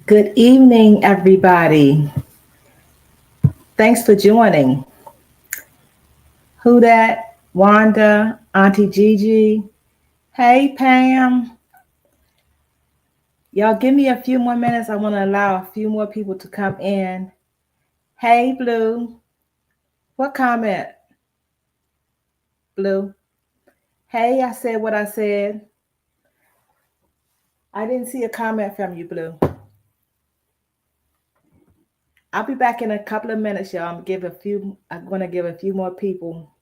Good evening, everybody. Thanks for joining. Who that? Wanda, Auntie Gigi. Hey, Pam. Y'all give me a few more minutes. I want to allow a few more people to come in. Hey, Blue. What comment, Blue? Hey, I said what I said. I didn't see a comment from you, Blue. I'll be back in a couple of minutes, y'all. I'm gonna give a few more people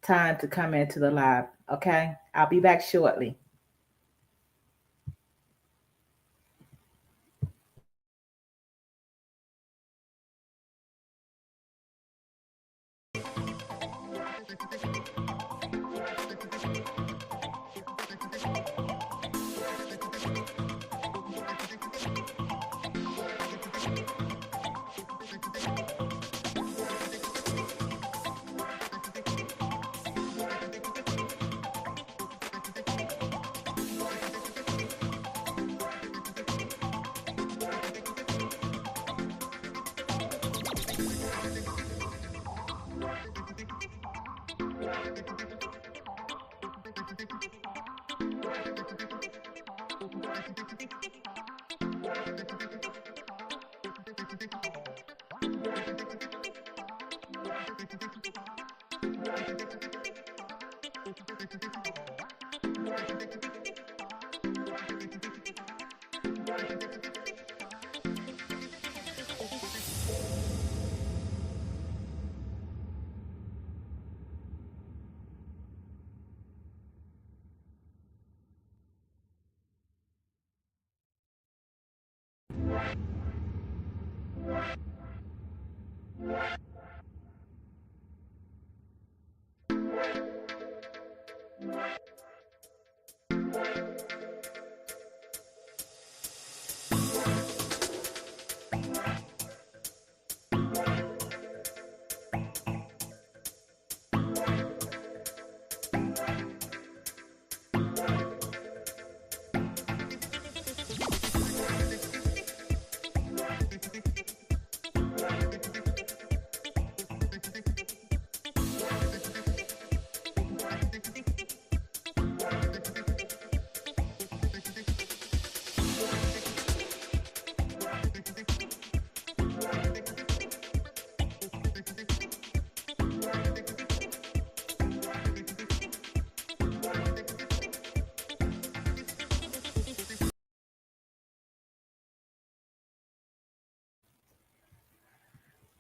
time to come into the live. Okay? I'll be back shortly.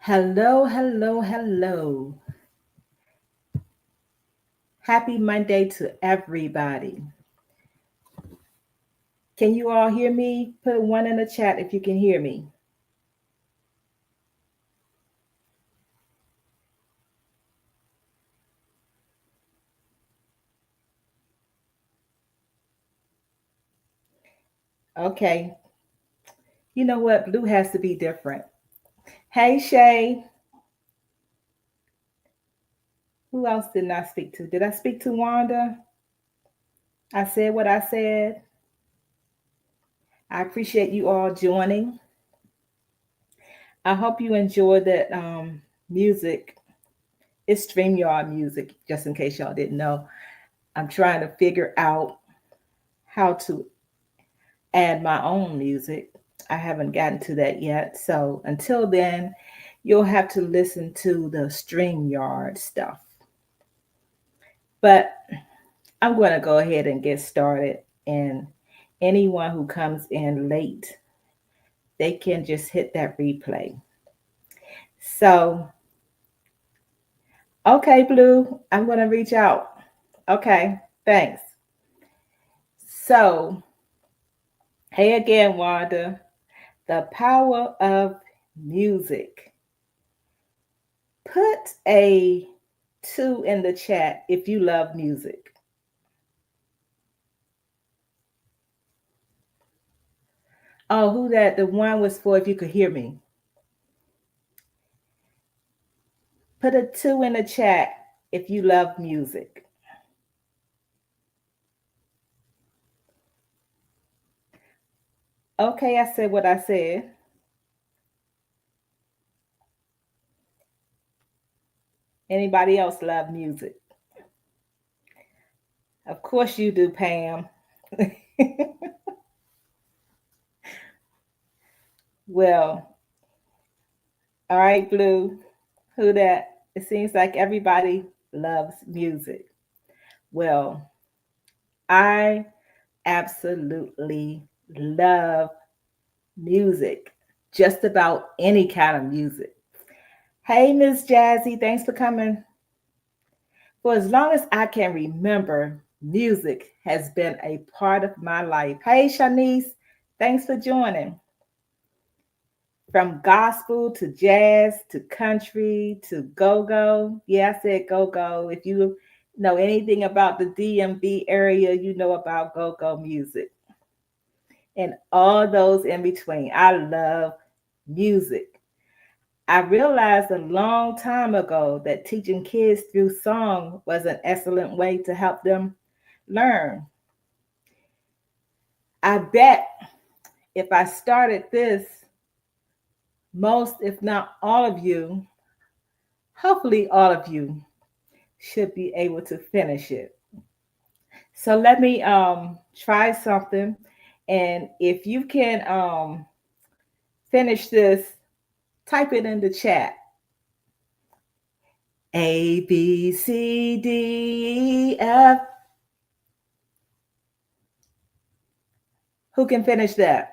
Hello, hello, hello. Happy Monday to everybody. Can you all hear me? Put one in the chat if you can hear me. Okay. You know what? Blue has to be different. Hey, Shay. Who else did I speak to? Did I speak to Wanda? I said what I said. I appreciate you all joining. I hope you enjoy that music. It's StreamYard music, just in case y'all didn't know. I'm trying to figure out how to add my own music. I haven't gotten to that yet. So until then, you'll have to listen to the StreamYard stuff. But I'm going to go ahead and get started. And anyone who comes in late, they can just hit that replay. So, okay, Blue, I'm going to reach out. Okay, thanks. So, hey again, Wanda. The power of music. Put a 2 in the chat if you love music. Oh, who that? The one was for if you could hear me. Put a 2 in the chat if you love music. Okay, I said what I said. Anybody else love music? Of course you do, Pam. Well, all right, Blue. Who that? It seems like everybody loves music. Well, I absolutely love music. Just about any kind of music. Hey, Miss Jazzy, thanks for coming. For as long as I can remember, music has been a part of my life. Hey, Shanice, thanks for joining. From gospel to jazz to country to go-go. Yeah, I said go-go. If you know anything about the DMV area, you know about go-go music. And all those in between. I love music. I realized a long time ago that teaching kids through song was an excellent way to help them learn. I bet if I started this, most, if not all of you, hopefully all of you, should be able to finish it. So let me try something. And if you can finish this, type it in the chat. A, B, C, D, E, F. Who can finish that?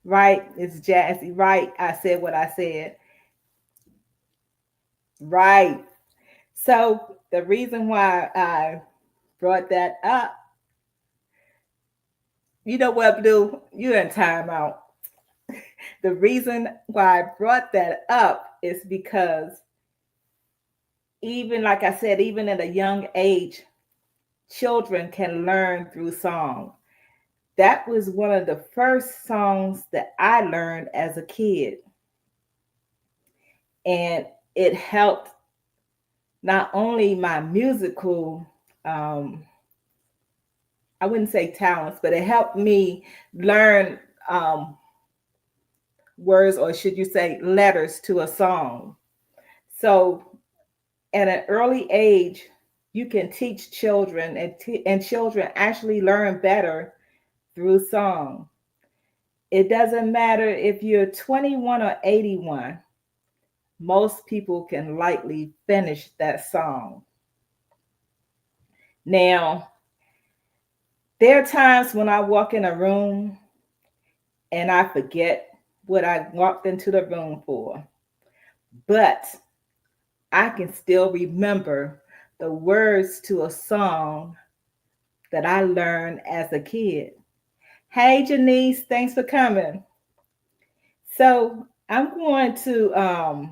Right, it's Jazzy. Right, I said what I said. Right. So the reason why I brought that up, you know what, Blue? You're in timeout. The reason why I brought that up is because even like I said, even at a young age, children can learn through song. That was one of the first songs that I learned as a kid. And it helped not only my musical, I wouldn't say talents, but it helped me learn words, or should you say letters to a song. So at an early age, you can teach children, and children actually learn better through song. It doesn't matter if you're 21 or 81, most people can likely finish that song. Now, there are times when I walk in a room and I forget what I walked into the room for, but I can still remember the words to a song that I learned as a kid. Hey, Janice, thanks for coming. So I'm going to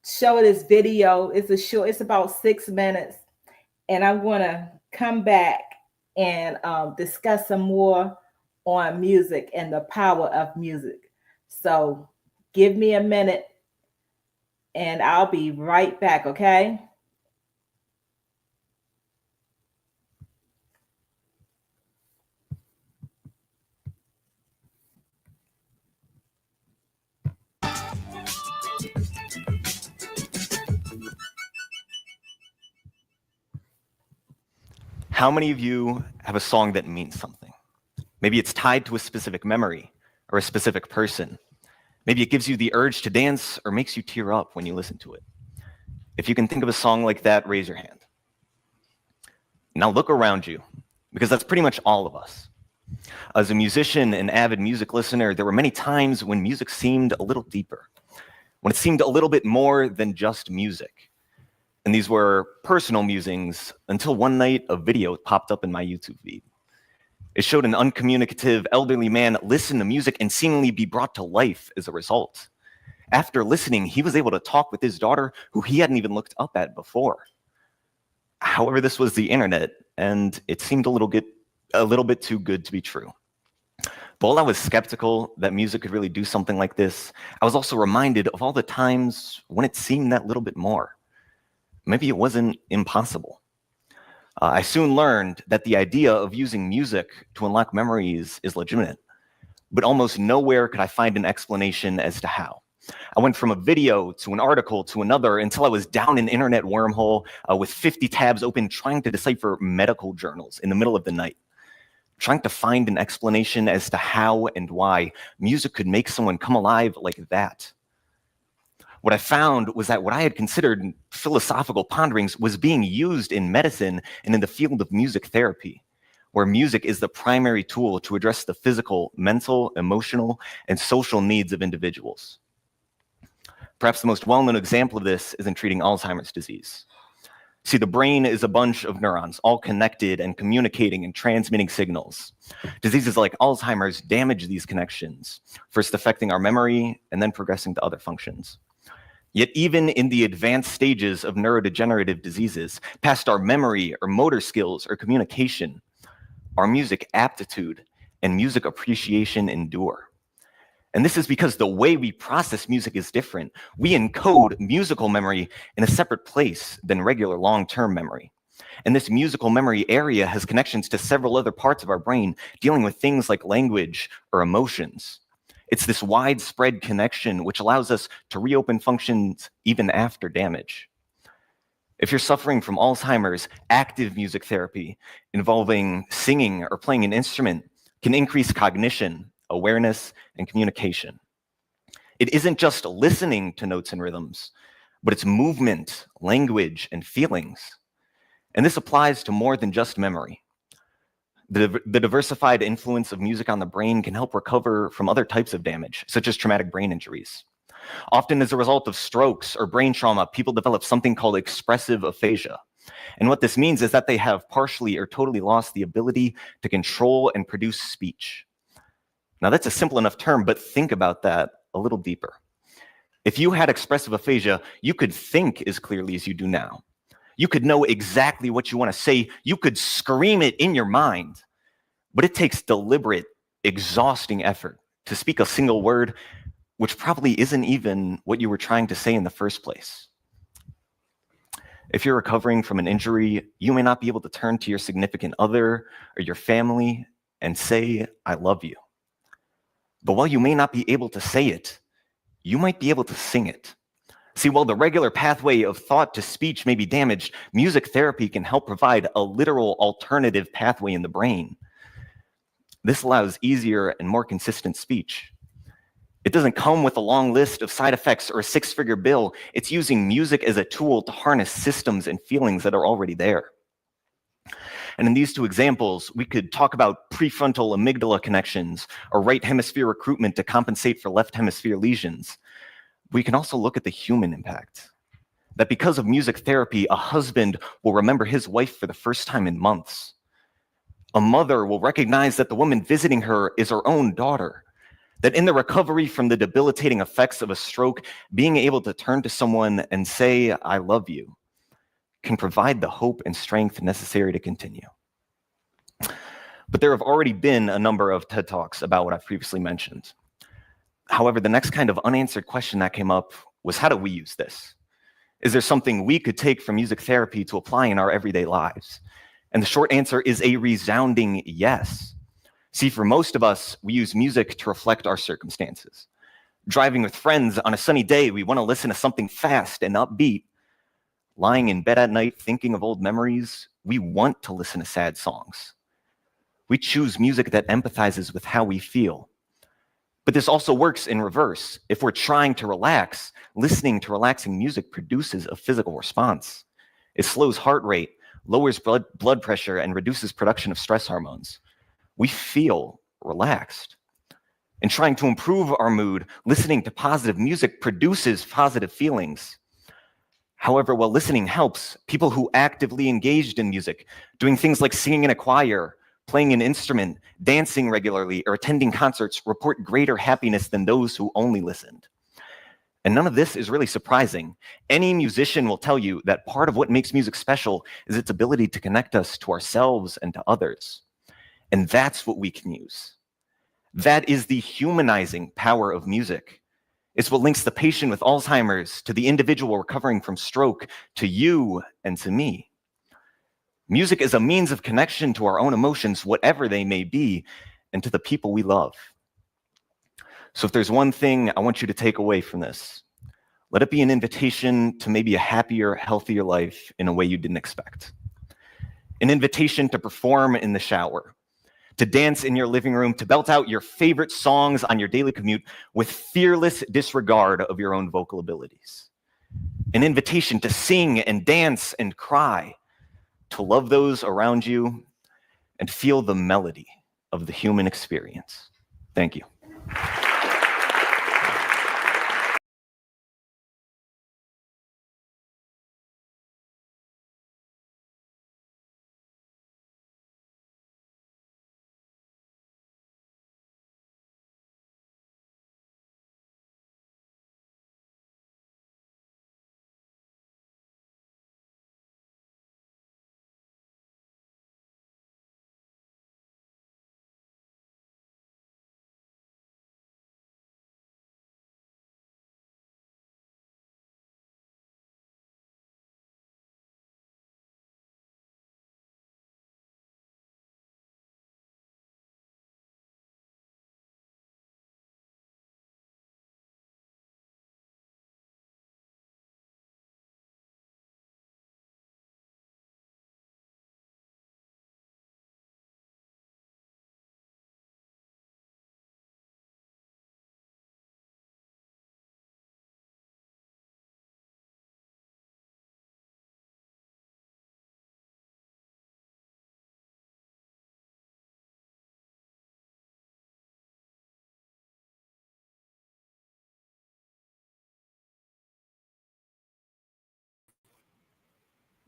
show this video. It's a short, it's about 6 minutes, and I'm going to come back and discuss some more on music and the power of music. So give me a minute and I'll be right back, okay? How many of you have a song that means something? Maybe it's tied to a specific memory or a specific person. Maybe it gives you the urge to dance or makes you tear up when you listen to it. If you can think of a song like that, raise your hand. Now look around you, because that's pretty much all of us. As a musician and avid music listener, there were many times when music seemed a little deeper, when it seemed a little bit more than just music. And these were personal musings until one night a video popped up in my YouTube feed. It showed an uncommunicative elderly man listen to music and seemingly be brought to life as a result. After listening, he was able to talk with his daughter, who he hadn't even looked up at before. However, this was the internet, and it seemed a little bit too good to be true. But while I was skeptical that music could really do something like this, I was also reminded of all the times when it seemed that little bit more. maybe it wasn't impossible. I soon learned that the idea of using music to unlock memories is legitimate, but almost nowhere could I find an explanation as to how. I went from a video to an article to another until I was down an internet wormhole with 50 tabs open trying to decipher medical journals in the middle of the night, trying to find an explanation as to how and why music could make someone come alive like that. What I found was that what I had considered philosophical ponderings was being used in medicine and in the field of music therapy, where music is the primary tool to address the physical, mental, emotional, and social needs of individuals. Perhaps the most well-known example of this is in treating Alzheimer's disease. See, the brain is a bunch of neurons, all connected and communicating and transmitting signals. Diseases like Alzheimer's damage these connections, first affecting our memory and then progressing to other functions. Yet even in the advanced stages of neurodegenerative diseases, past our memory or motor skills or communication, our music aptitude and music appreciation endure. And this is because the way we process music is different. We encode musical memory in a separate place than regular long-term memory. And this musical memory area has connections to several other parts of our brain dealing with things like language or emotions. It's this widespread connection which allows us to reopen functions even after damage. If you're suffering from Alzheimer's, active music therapy involving singing or playing an instrument can increase cognition, awareness, and communication. It isn't just listening to notes and rhythms, but it's movement, language, and feelings. And this applies to more than just memory. The diversified influence of music on the brain can help recover from other types of damage, such as traumatic brain injuries. Often as a result of strokes or brain trauma, people develop something called expressive aphasia. And what this means is that they have partially or totally lost the ability to control and produce speech. Now that's a simple enough term, but think about that a little deeper. If you had expressive aphasia, you could think as clearly as you do now. You could know exactly what you want to say. You could scream it in your mind, but it takes deliberate, exhausting effort to speak a single word, which probably isn't even what you were trying to say in the first place. If you're recovering from an injury, you may not be able to turn to your significant other or your family and say, "I love you." But while you may not be able to say it, you might be able to sing it. See, while the regular pathway of thought to speech may be damaged, music therapy can help provide a literal alternative pathway in the brain. This allows easier and more consistent speech. It doesn't come with a long list of side effects or a six-figure bill. It's using music as a tool to harness systems and feelings that are already there. And in these two examples, we could talk about prefrontal amygdala connections or right hemisphere recruitment to compensate for left hemisphere lesions. We can also look at the human impact. That because of music therapy, a husband will remember his wife for the first time in months. A mother will recognize that the woman visiting her is her own daughter. That in the recovery from the debilitating effects of a stroke, being able to turn to someone and say, "I love you," can provide the hope and strength necessary to continue. But there have already been a number of TED Talks about what I've previously mentioned. However, the next kind of unanswered question that came up was, how do we use this? Is there something we could take from music therapy to apply in our everyday lives? And the short answer is a resounding yes. See, for most of us, we use music to reflect our circumstances. Driving with friends on a sunny day, we want to listen to something fast and upbeat. Lying in bed at night thinking of old memories, we want to listen to sad songs. We choose music that empathizes with how we feel. But this also works in reverse. If we're trying to relax, listening to relaxing music produces a physical response. It slows heart rate, lowers blood pressure, and reduces production of stress hormones. We feel relaxed. In trying to improve our mood, listening to positive music produces positive feelings. However, while listening helps, people who actively engaged in music, doing things like singing in a choir, playing an instrument, dancing regularly, or attending concerts report greater happiness than those who only listened. And none of this is really surprising. Any musician will tell you that part of what makes music special is its ability to connect us to ourselves and to others. And that's what we can use. That is the humanizing power of music. It's what links the patient with Alzheimer's to the individual recovering from stroke, to you and to me. Music is a means of connection to our own emotions, whatever they may be, and to the people we love. So if there's one thing I want you to take away from this, let it be an invitation to maybe a happier, healthier life in a way you didn't expect. An invitation to perform in the shower, to dance in your living room, to belt out your favorite songs on your daily commute with fearless disregard of your own vocal abilities. An invitation to sing and dance and cry, to love those around you and feel the melody of the human experience. Thank you.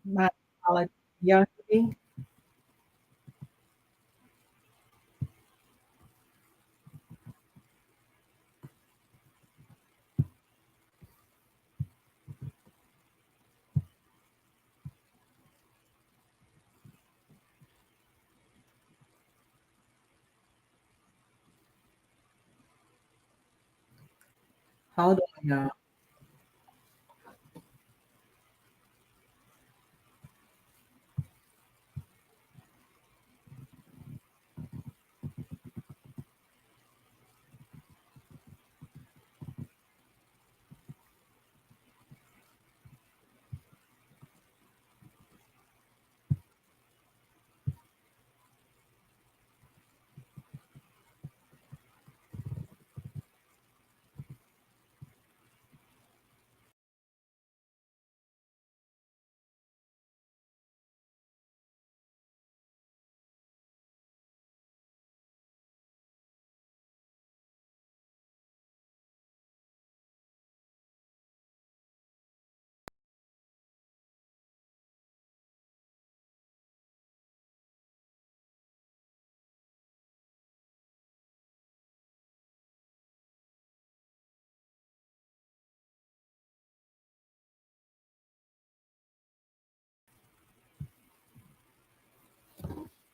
My apologies. Y'all hear me? Hold on, y'all.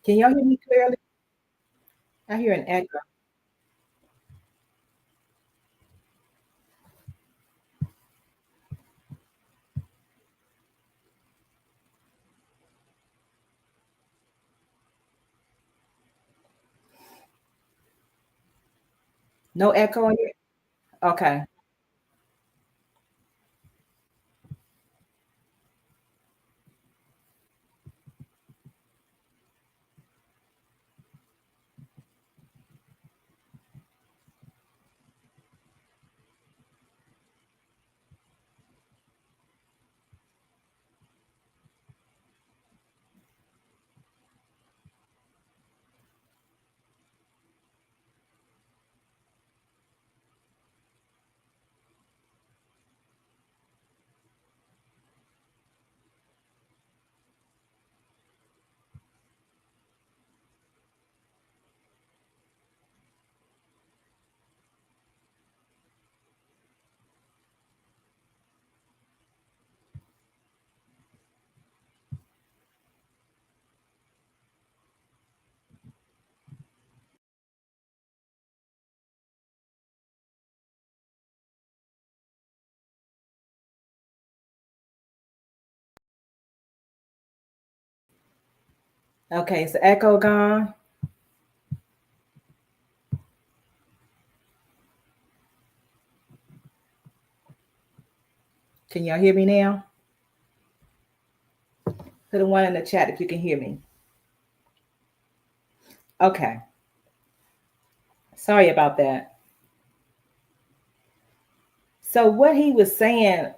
Can y'all hear me clearly? I hear an echo. No echo on it? Okay. Okay, is the echo gone? Can y'all hear me now? Put a one in the chat if you can hear me. Okay, sorry about that. So what he was saying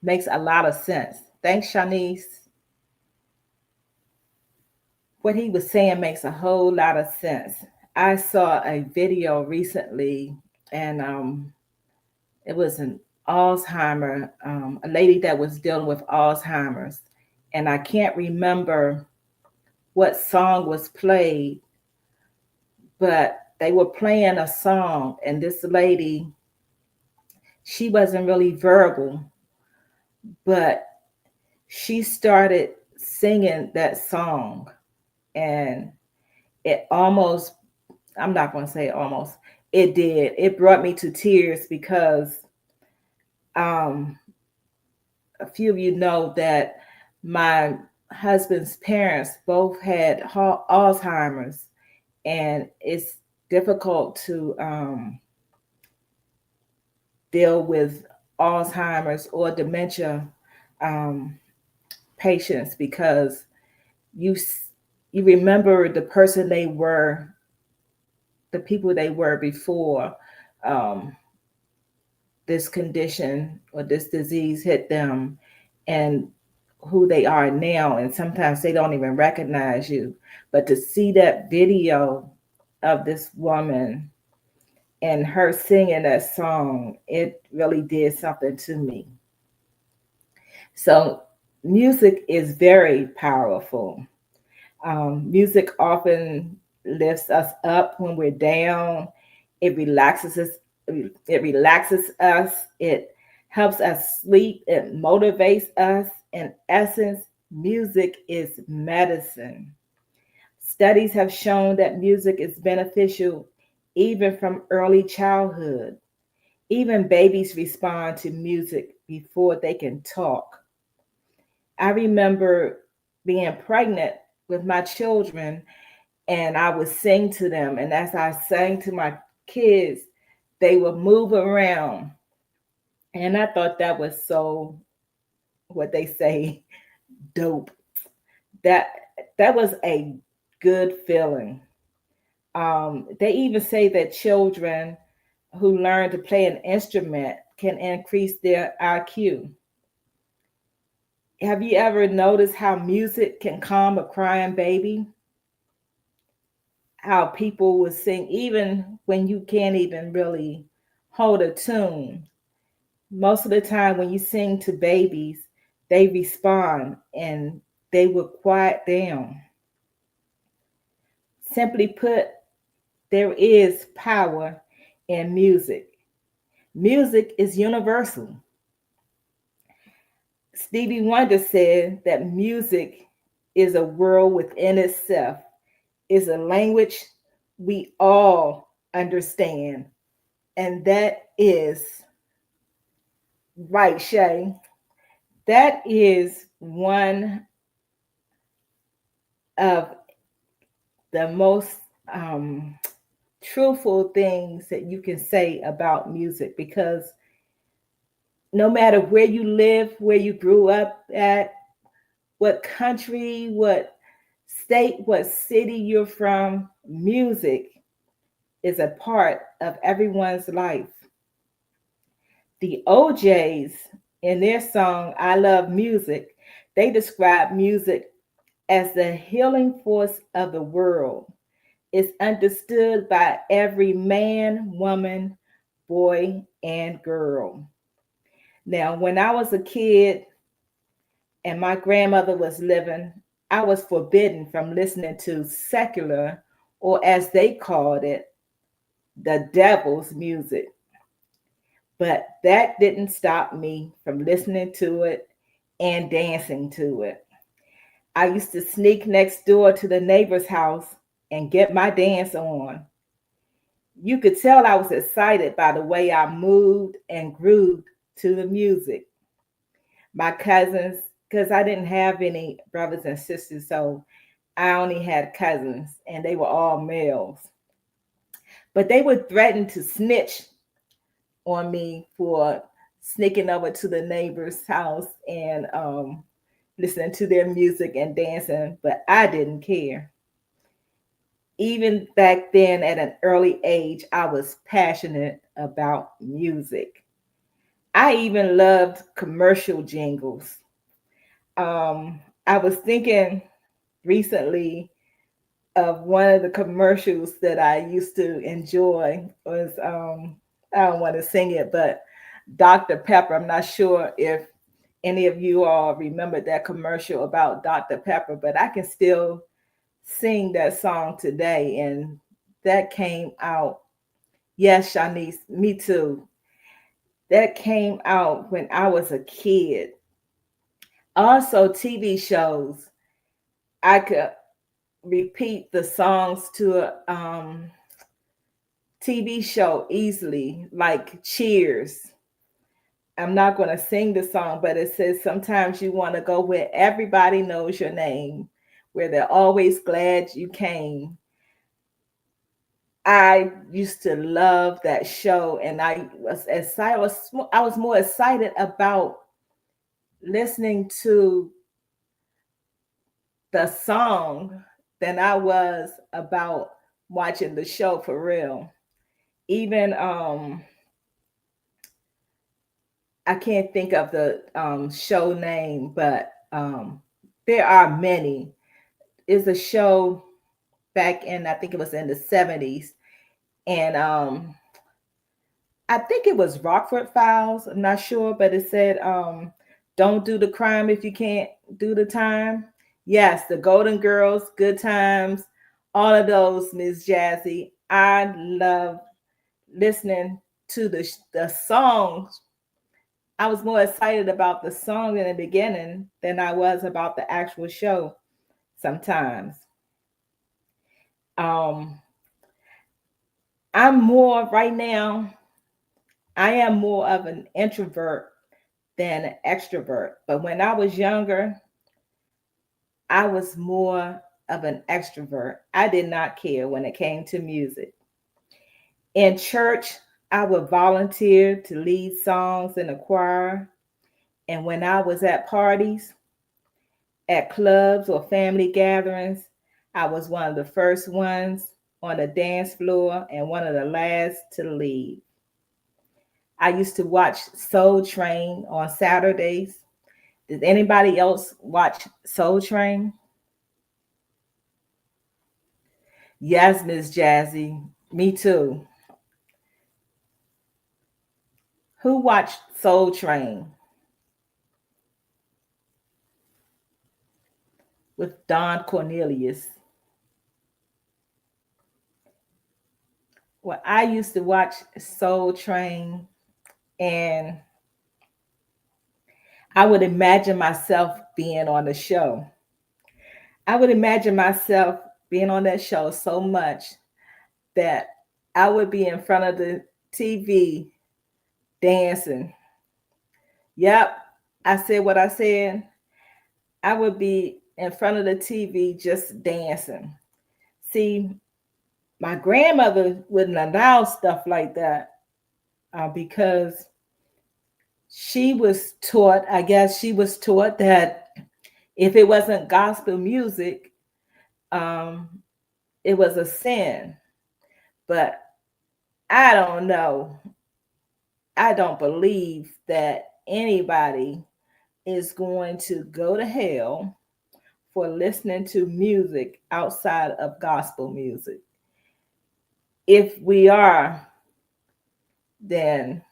makes a lot of sense. Thanks, Shanice. What he was saying makes a whole lot of sense. I saw a video recently, and it was an Alzheimer, a lady that was dealing with Alzheimer's, and I can't remember what song was played, but they were playing a song, and this lady, she wasn't really verbal, but she started singing that song, and it almost, I'm not going to say almost, it did. It brought me to tears because um, a few of you know that my husband's parents both had Alzheimer's, and it's difficult to deal with Alzheimer's or dementia um, patients because you you remember the person they were, the people they were before um, this condition or this disease hit them, and who they are now, and sometimes they don't even recognize you. But to see that video of this woman and her singing that song, it really did something to me. So music is very powerful. Music often lifts us up when we're down. It relaxes us. It relaxes us. It helps us sleep. It motivates us. In essence, music is medicine. Studies have shown that music is beneficial even from early childhood. Even babies respond to music before they can talk. I remember being pregnant with my children, and I would sing to them. And as I sang to my kids, they would move around. And I thought that was so, what they say, dope. That that was a good feeling. They even say that children who learn to play an instrument can increase their IQ. Have you ever noticed how music can calm a crying baby? How people will sing even when you can't even really hold a tune. Most of the time, when you sing to babies, they respond and they will quiet down. Simply put, there is power in music. Music is universal. Stevie Wonder said that music is a world within itself, is a language we all understand. And that is right, Shay. That is one of the most um, truthful things that you can say about music because no matter where you live, where you grew up at, what country, what state, what city you're from, music is a part of everyone's life. The OJs, in their song, I Love Music, they describe music as the healing force of the world. It's understood by every man, woman, boy, and girl. Now, when I was a kid and my grandmother was living, I was forbidden from listening to secular, or as they called it, the devil's music. But that didn't stop me from listening to it and dancing to it. I used to sneak next door to the neighbor's house and get my dance on. You could tell I was excited by the way I moved and grooved to the music. My cousins, because I didn't have any brothers and sisters, so I only had cousins, and they were all males. But they would threaten to snitch on me for sneaking over to the neighbor's house and listening to their music and dancing, but I didn't care. Even back then, at an early age, I was passionate about music. I even loved commercial jingles. I was thinking recently of one of the commercials that I used to enjoy was I don't want to sing it, but Dr. Pepper. I'm not sure if any of you all remember that commercial about Dr. Pepper, but I can still sing that song today. And that came out, yes, Shanice, me too. That came out when I was a kid. Also, TV shows. I could repeat the songs to a TV show easily, like Cheers. I'm not going to sing the song, but it says sometimes you want to go where everybody knows your name, where they're always glad you came. I used to love that show, and I was more excited about listening to the song than I was about watching the show for real. Even I can't think of the show name, but there are many. It's a show back in, I think it was in the 70s, and I think it was Rockford Files. I'm not sure, but it said, "Don't do the crime if you can't do the time." Yes, the Golden Girls, Good Times, all of those, Miss Jazzy. I love listening to the songs. I was more excited about the song in the beginning than I was about the actual show sometimes. Um, I'm more right now, I am more of an introvert than an extrovert. But when I was younger, I was more of an extrovert. I did not care when it came to music. In church, I would volunteer to lead songs in a choir. And when I was at parties, at clubs or family gatherings, I was one of the first ones on the dance floor and one of the last to leave. I used to watch Soul Train on Saturdays. Did anybody else watch Soul Train? Yes, Miss Jazzy. Me too. Who watched Soul Train with Don Cornelius? Well, I used to watch Soul Train, and I would imagine myself being on the show. I would imagine myself being on that show so much that I would be in front of the TV dancing. Yep, I said what I said. I would be in front of the TV just dancing. See, my grandmother wouldn't allow stuff like that because she was taught, I guess she was taught that if it wasn't gospel music, um, it was a sin. But I don't know. I don't believe that anybody is going to go to hell for listening to music outside of gospel music. If we are, then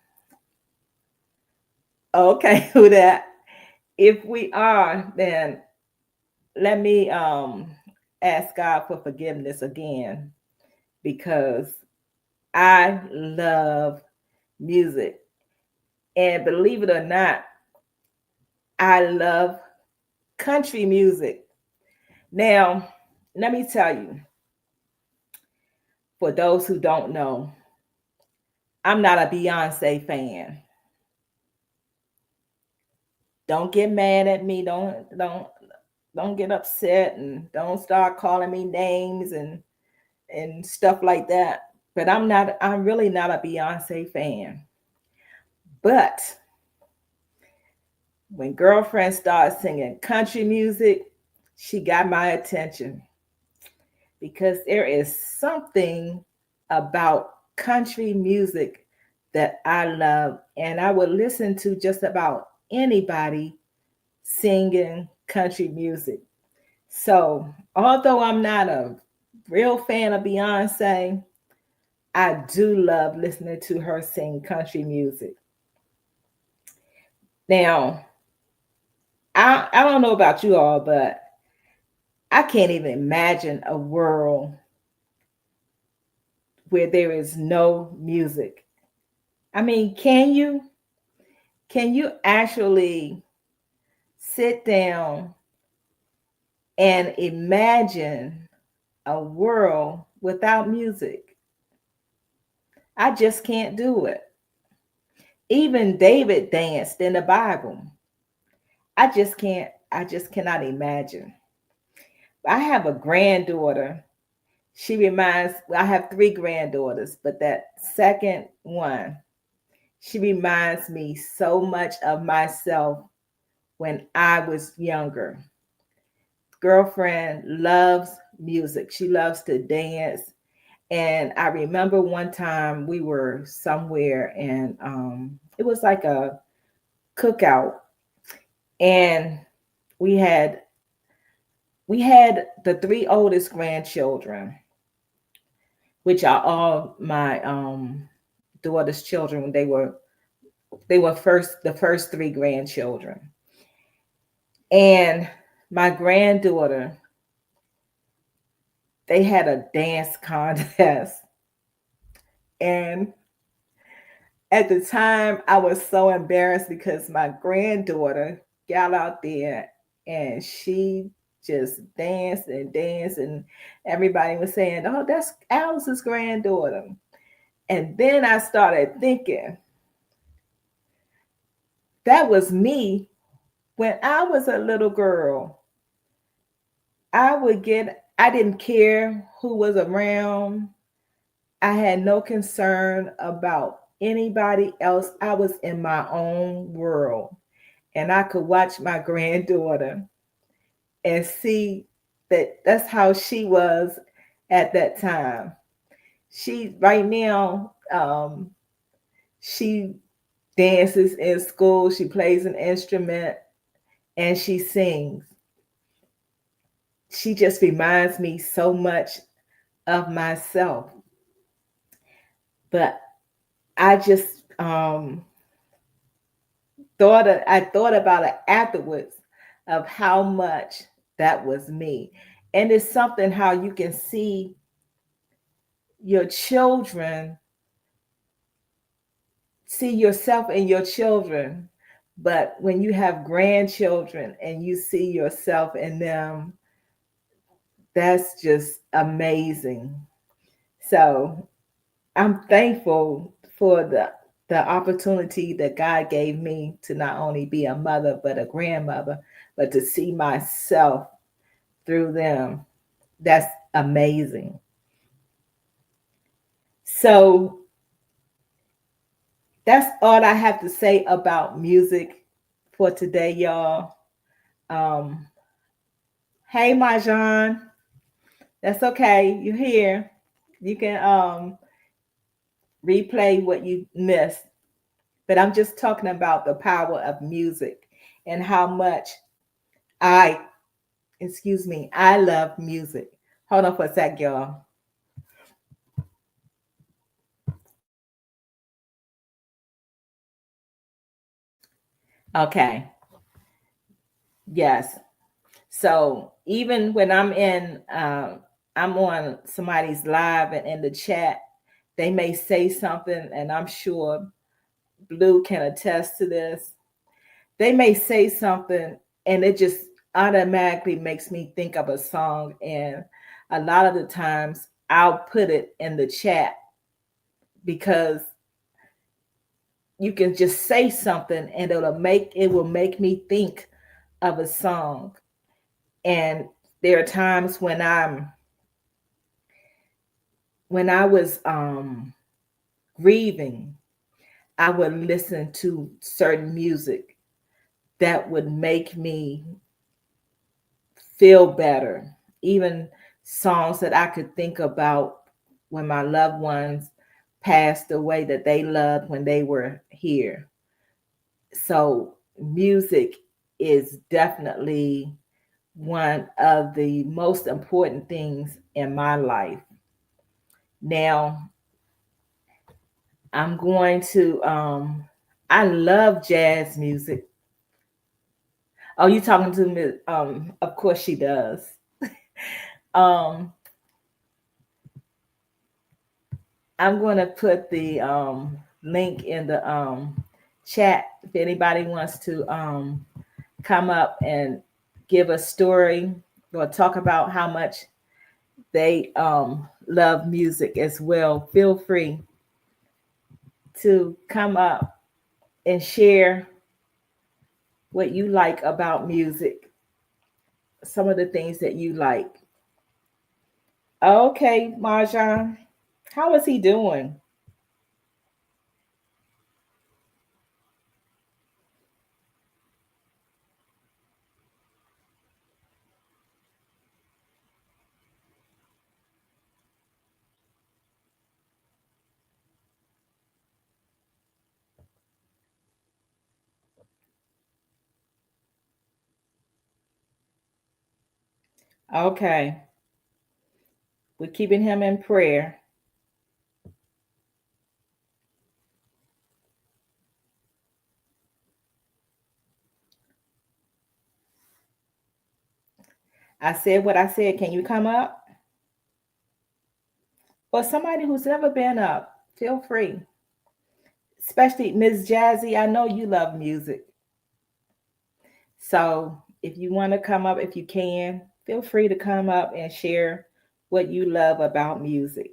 okay, who that? If we are, then let me ask God for forgiveness again because I love music. And believe it or not, I love country music. Now, let me tell you, for those who don't know, I'm not a Beyonce fan. Don't get mad at me. Don't get upset, and don't start calling me names and stuff like that. But I'm really not a Beyonce fan. But when girlfriend started singing country music, she got my attention because there is something about country music that I love, and I would listen to just about anybody singing country music. So, although I'm not a real fan of Beyonce, I do love listening to her sing country music. Now, I don't know about you all, but I can't even imagine a world where there is no music. I mean, can you? Can you actually sit down and imagine a world without music? I just can't do it. Even David danced in the Bible. I just cannot imagine. I have a granddaughter. I have three granddaughters, but that second one, she reminds me so much of myself when I was younger. Girlfriend loves music. She loves to dance. And I remember one time we were somewhere and it was like a cookout, and we had we had the three oldest grandchildren, which are all my daughter's children. They were the first three grandchildren. And my granddaughter, they had a dance contest. And at the time, I was so embarrassed because my granddaughter got out there and she just danced and danced, and everybody was saying, "Oh, that's Alice's granddaughter." And then I started thinking, that was me when I was a little girl. I didn't care who was around. I had no concern about anybody else. I was in my own world. And I could watch my granddaughter and see that that's how she was at that time. She right now, she dances in school, she plays an instrument, and she sings. She just reminds me so much of myself. But I just I thought about it afterwards of how much that was me. And it's something how you can see your children, see yourself in your children, but when you have grandchildren and you see yourself in them, that's just amazing. So I'm thankful for the opportunity that God gave me to not only be a mother but a grandmother, but to see myself through them. That's amazing. So that's all I have to say about music for today, y'all. Um, hey, Majan, that's okay. You're here. You can replay what you missed. But I'm just talking about the power of music and how much I, I love music. Hold on for a sec, y'all. Okay. Yes. So even when I'm on somebody's live and in the chat, they may say something, and I'm sure Blue can attest to this. They may say something, and it just automatically makes me think of a song. And a lot of the times, I'll put it in the chat because you can just say something and it will make me think of a song. And there are times when I was grieving, I would listen to certain music that would make me feel better. Even songs that I could think about when my loved ones passed away that they loved when they were here. So, music is definitely one of the most important things in my life. Now, I'm going to I love jazz music. Oh, you talking to me? Of course she does. Um, I'm going to put the link in the chat if anybody wants to come up and give a story or talk about how much they love music as well. Feel free to come up and share what you like about music, some of the things that you like. Okay, Marjan, how is he doing? Okay, we're keeping him in prayer. I said what I said. Can you come up? Or somebody who's never been up, feel free. Especially Miss Jazzy, I know you love music. So if you want to come up, if you can, feel free to come up and share what you love about music.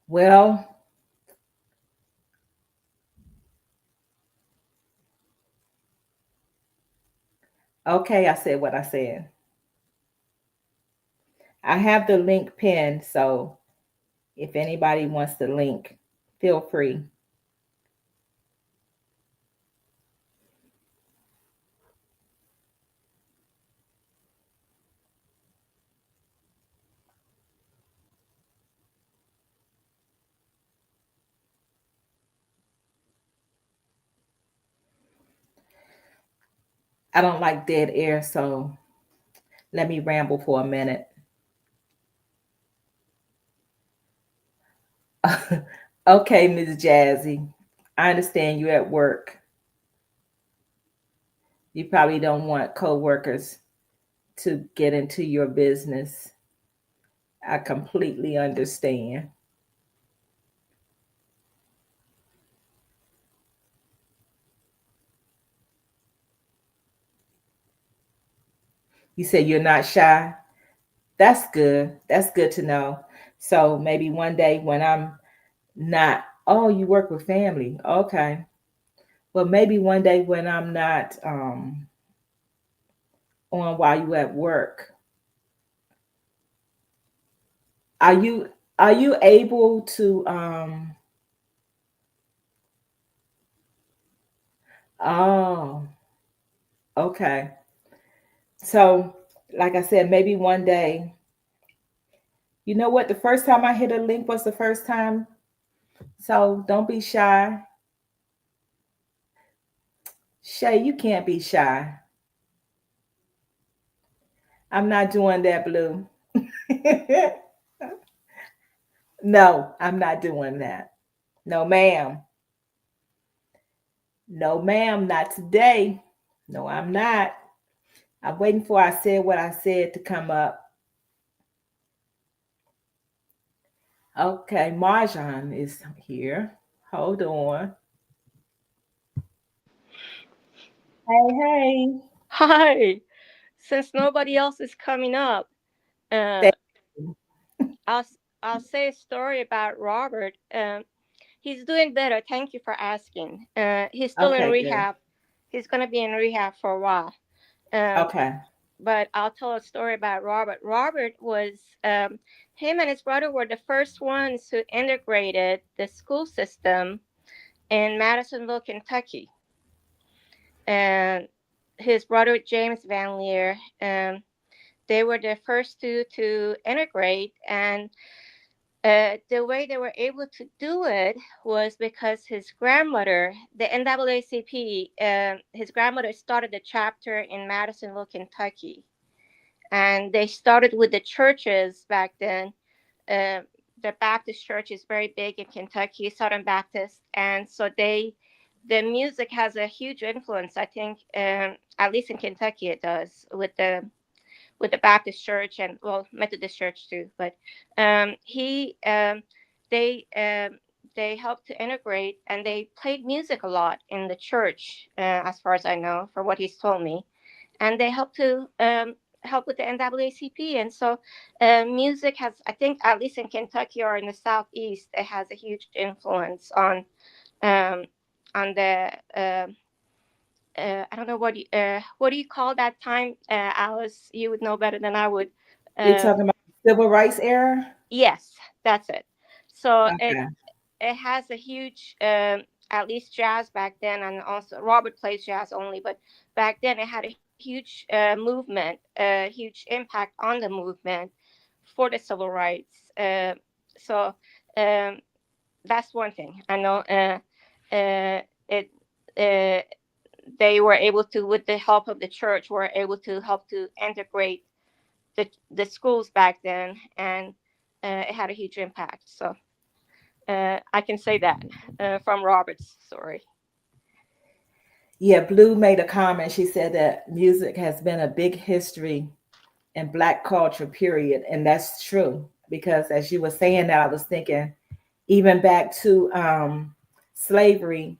Well, okay, I said what I said. I have the link pinned, so if anybody wants the link, feel free. I don't like dead air, so let me ramble for a minute. Okay, Ms. Jazzy, I understand you're at work. You probably don't want coworkers to get into your business. I completely understand. You say you're not shy. That's good. That's good to know. So maybe one day when I'm not, oh, you work with family. Okay. Well, maybe one day when I'm not on while you at work, are you able to oh, okay. So, like I said, maybe one day, you know what? The first time I hit a link was the first time. So don't be shy. Shay, you can't be shy. I'm not doing that, Blue. No, I'm not doing that. No, ma'am. No, ma'am, not today. No, I'm not. I'm waiting for I said what I said to come up. Okay, Marjan is here. Hold on. Hey, hey. Hi. Since nobody else is coming up, uh, Thank you. I'll say a story about Robert. He's doing better. Thank you for asking. He's still in Okay, good. rehab. He's gonna be in rehab for a while. Um, Okay. but I'll tell a story about Robert. Robert was him and his brother were the first ones who integrated the school system in Madisonville, Kentucky, and his brother James Van Leer. They were the first two to integrate, and the way they were able to do it was because his grandmother, the NAACP, his grandmother started a chapter in Madisonville, Kentucky, and they started with the churches back then. Uh, the Baptist church is very big in Kentucky, Southern Baptist, and so the music has a huge influence. I think, at least in Kentucky, it does with the Baptist church and well Methodist church too. But he they they helped to integrate and they played music a lot in the church, as far as I know, for what he's told me, and they helped to help with the NAACP. And so music has, I think, at least in Kentucky or in the southeast, it has a huge influence um, on the I don't know what do you call that time, Alice? You would know better than I would. You're Uh, talking about civil rights era? yes, that's it. So Okay. it has a huge, at least jazz back then, and also Robert plays jazz only, but back then it had a huge movement, a huge impact on the movement for the civil rights. So um, that's one thing I know. It. Uh, they were able to, with the help of the church, were able to help to integrate the schools back then, and it had a huge impact. So I can say that from Robert's story. Yeah, Blue made a comment. She said that music has been a big history in Black culture, period. And that's true because as you were saying that, I was thinking even back to slavery,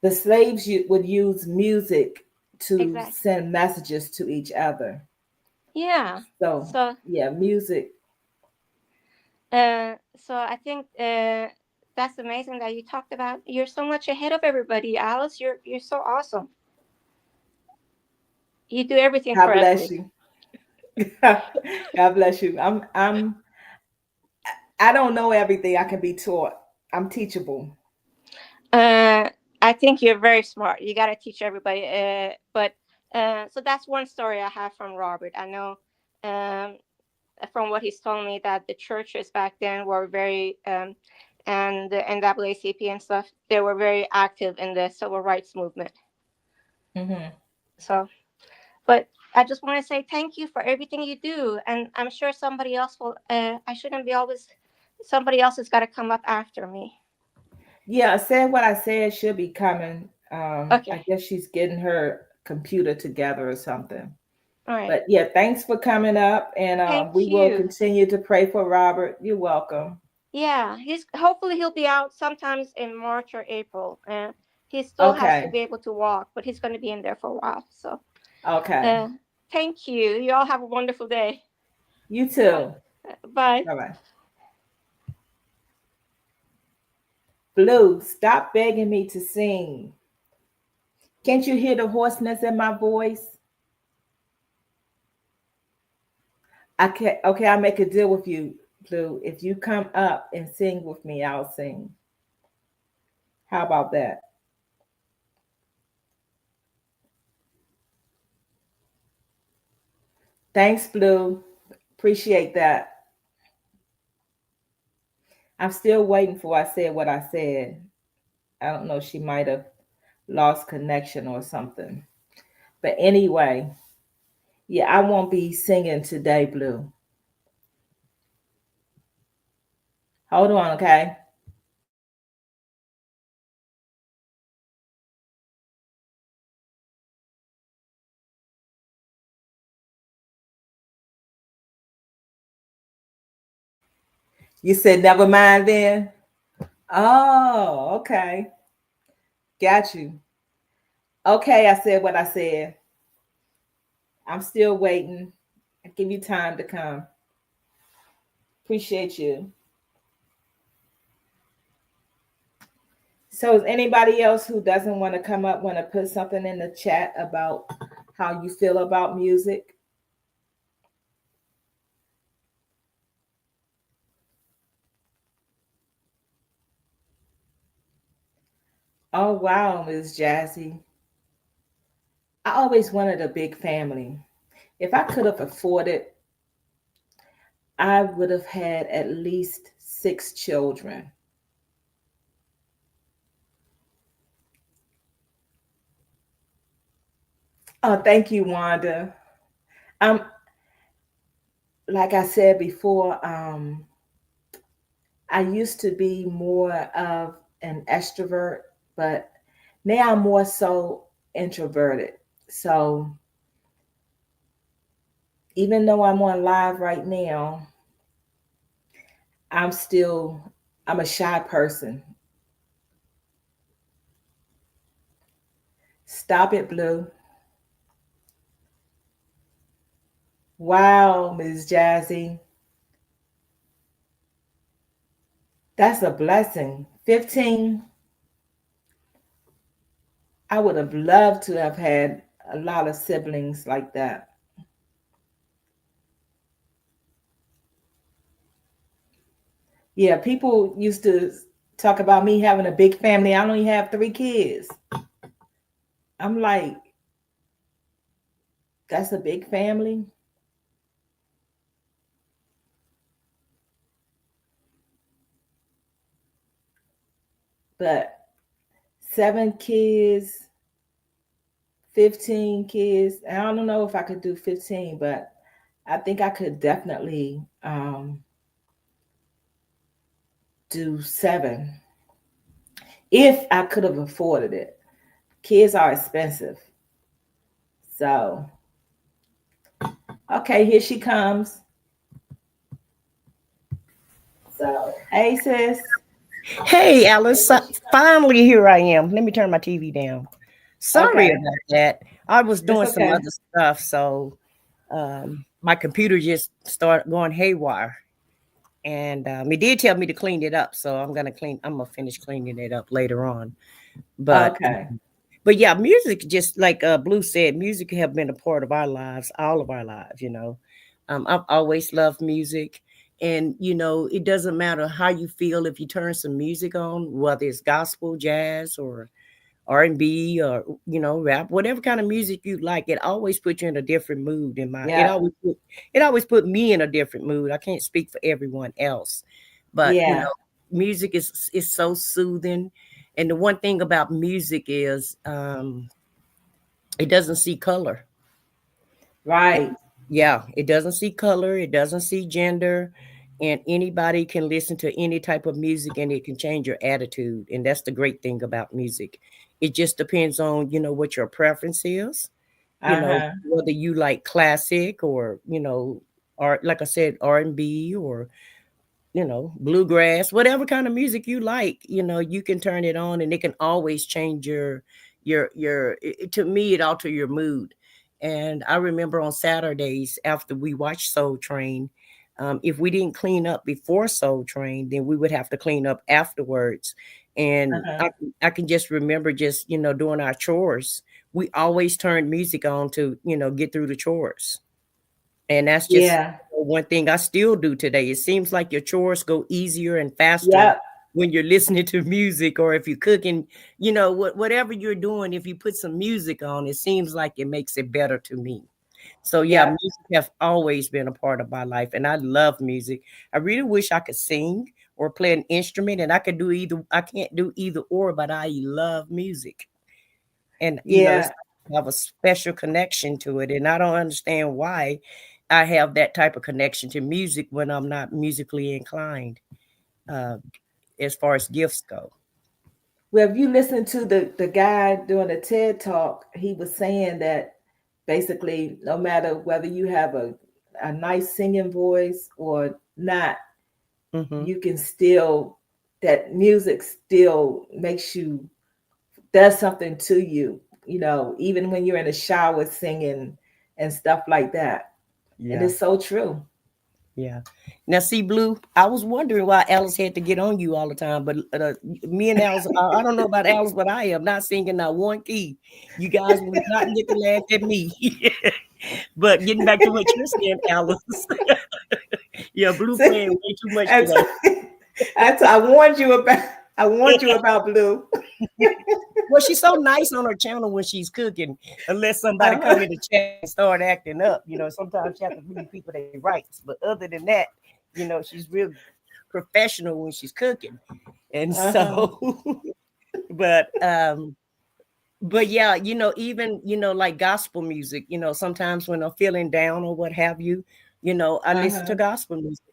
the slaves would use music to Exactly. send messages to each other. Yeah. So, So yeah, music. so I think that's amazing that you talked about. You're so much ahead of everybody, Alice. You're so awesome. You do everything God bless correctly. you. God bless you. I don't know everything. I can be taught. I'm teachable. Uh, I think you're very smart. You got to teach everybody. But so that's one story I have from Robert. I know um, from what he's told me that the churches back then were very, and the NAACP and stuff, they were very active in the civil rights movement. Hmm. So, but I just want to say thank you for everything you do. And I'm sure somebody else will, I shouldn't be always, somebody else has got to come up after me. Yeah, I said what I said should be coming. I Okay. guess she's getting her computer together or something. All right. But yeah, thanks for coming up, and we Thank will you. continue to pray for Robert. You're welcome. Yeah, he's hopefully he'll be out sometimes in March or April. He still has to Okay, be able to walk, but he's going to be in there for a while. So, okay. uh, thank you. You all have a wonderful day. You Bye. too. Bye. Bye bye. Blue, stop begging me to sing. Can't you hear the hoarseness in my voice? I can't. Okay, I'll make a deal with you, Blue. If you come up and sing with me, I'll sing. How about that? Thanks, Blue. Appreciate that. I'm still waiting for I said what I said. I don't know. She might have lost connection or something. But anyway, yeah, I won't be singing today, Blue. Hold on, okay? You said never mind then? Oh, okay. Got you. Okay, I said what I said. I'm still waiting. I give you time to come. Appreciate you. So is anybody else who doesn't want to come up want to put something in the chat about how you feel about music? Oh wow, Ms. Jazzy. I always wanted a big family. If I could have afforded, I would have had at least 6 children. Oh, thank you, Wanda. Um, like I said before, I used to be more of an extrovert, but now I'm more so introverted. So even though I'm on live right now, I'm still I'm a shy person. Stop it, Blue. Wow, Ms. Jazzy. That's a blessing. 15. I would have loved to have had a lot of siblings like that. Yeah, people used to talk about me having a big family. I only have 3 kids. I'm like, that's a big family. But 7 kids, 15 kids. I don't know if I could do 15, but I think I could definitely do 7 if I could have afforded it. Kids are expensive. So, okay, here she comes. So, hey, sis. Hey, Alice. Finally, here I am. Let me turn my TV down. Sorry Okay, about that. I was it's doing some okay. other stuff, so my computer just started going haywire. And it did tell me to clean it up, so I'm gonna finish cleaning it up later on. But Okay. but yeah, music, just like Blue said, music have been a part of our lives, all of our lives. I've always loved music, and it doesn't matter how you feel if you turn some music on, whether it's gospel, jazz, or R&B, or rap, whatever kind of music you like. It always puts you in a different mood. Yeah. It always put me in a different mood. I can't speak for everyone else, but Yeah. music is so soothing. And the one thing about music is it doesn't see color. Right. Yeah, it doesn't see color, it doesn't see gender, and anybody can listen to any type of music and it can change your attitude. And that's the great thing about music. It just depends on, what your preference is, Uh-huh. whether you like classic or, or like I said, R&B, or bluegrass, whatever kind of music you like, you can turn it on and it can always change to me, it alter your mood. And I remember on Saturdays after we watched Soul Train, if we didn't clean up before Soul Train, then we would have to clean up afterwards. And Uh-huh. I can just remember just, doing our chores. We always turned music on to, get through the chores. And that's just Yeah. one thing I still do today. It seems like your chores go easier and faster Yep. when you're listening to music, or if you're cooking, whatever you're doing, if you put some music on, it seems like it makes it better to me. So yeah, Yep. music have always been a part of my life, and I love music. I really wish I could sing or play an instrument, and I could do either. I can't do either or, but I love music. And Yeah. it's have a special connection to it, and I don't understand why I have that type of connection to music when I'm not musically inclined, uh, as far as gifts go. Well, if you listen to the guy doing the TED talk, he was saying that basically no matter whether you have a nice singing voice or not, Mhm. you can still, that music still makes you, does something to you, you know, even when you're in the shower singing and stuff like that. And Yeah. it's so true. Yeah. Now, see, Blue, I was wondering why Alice had to get on you all the time, but me and Alice, I don't know about Alice, but I am not singing not one key. You guys will not get to laugh at me. But getting back to what you're saying, Alice, yeah, Blue playing See, way too much that's, today. I warned you about, I warned you about Blue. Well, she's so nice on her channel when she's cooking, unless somebody come Uh-huh. in the chat and start acting up. You know, sometimes you have to read people their rights. But other than that, you know, she's real professional when she's cooking. And Uh-huh. so, but but yeah, you know, even like gospel music, sometimes when I'm feeling down or what have you, I listen to Uh-huh. gospel music.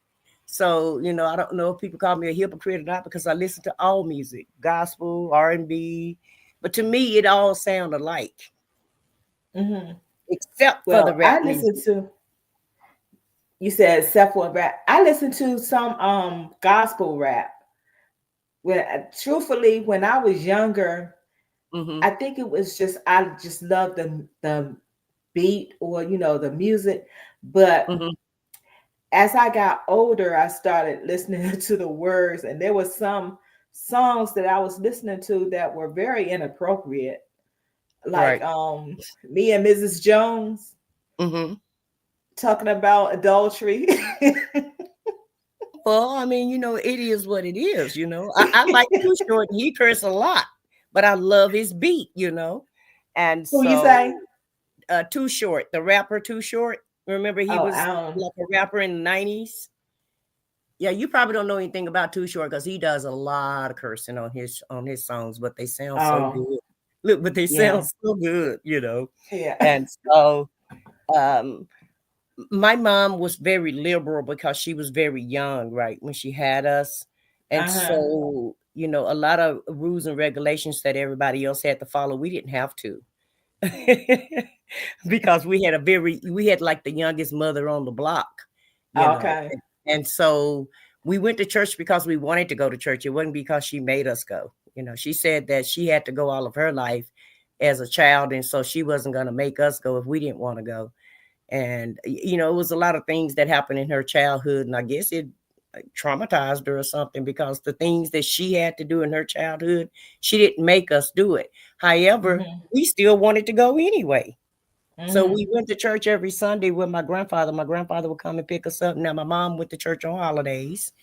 So, I don't know if people call me a hypocrite or not because I listen to all music, gospel, R&B, but to me it all sound alike Hmm. except for the Well, rap I listen music. to, you said except for rap. I listen to some gospel rap. When truthfully, when I was younger, Hmm. I think it was just, I just loved the beat, or you know, the music. But Hmm. as I got older, I started listening to the words, and there were some songs that I was listening to that were very inappropriate, like Right. me and Mrs. Jones Hmm. talking about adultery. Well, I mean, it is what it is. I like Too Short. He curse a lot, but I love his beat. And Who you so say? Too Short, the rapper Too Short. Remember, he Oh, was like a rapper in the 90s. Yeah, you probably don't know anything about Too Short because he does a lot of cursing on his songs, but they sound so oh, good. Look, but they yeah, sound so good. yeah. And so um my mom was very liberal because she was very young, right, when she had us. And Uh-huh. so, a lot of rules and regulations that everybody else had to follow, we didn't have to. Because we had like the youngest mother on the block, you know. Okay. And so we went to church because we wanted to go to church. It wasn't because she made us go. She said that she had to go all of her life as a child, and so she wasn't going to make us go if we didn't want to go. And it was a lot of things that happened in her childhood, and I guess it traumatized her or something because the things that she had to do in her childhood, she didn't make us do it. However, Mm-hmm. we still wanted to go anyway. So Mm-hmm. we went to church every Sunday with my grandfather. My grandfather would come and pick us up. Now my mom went to church on holidays,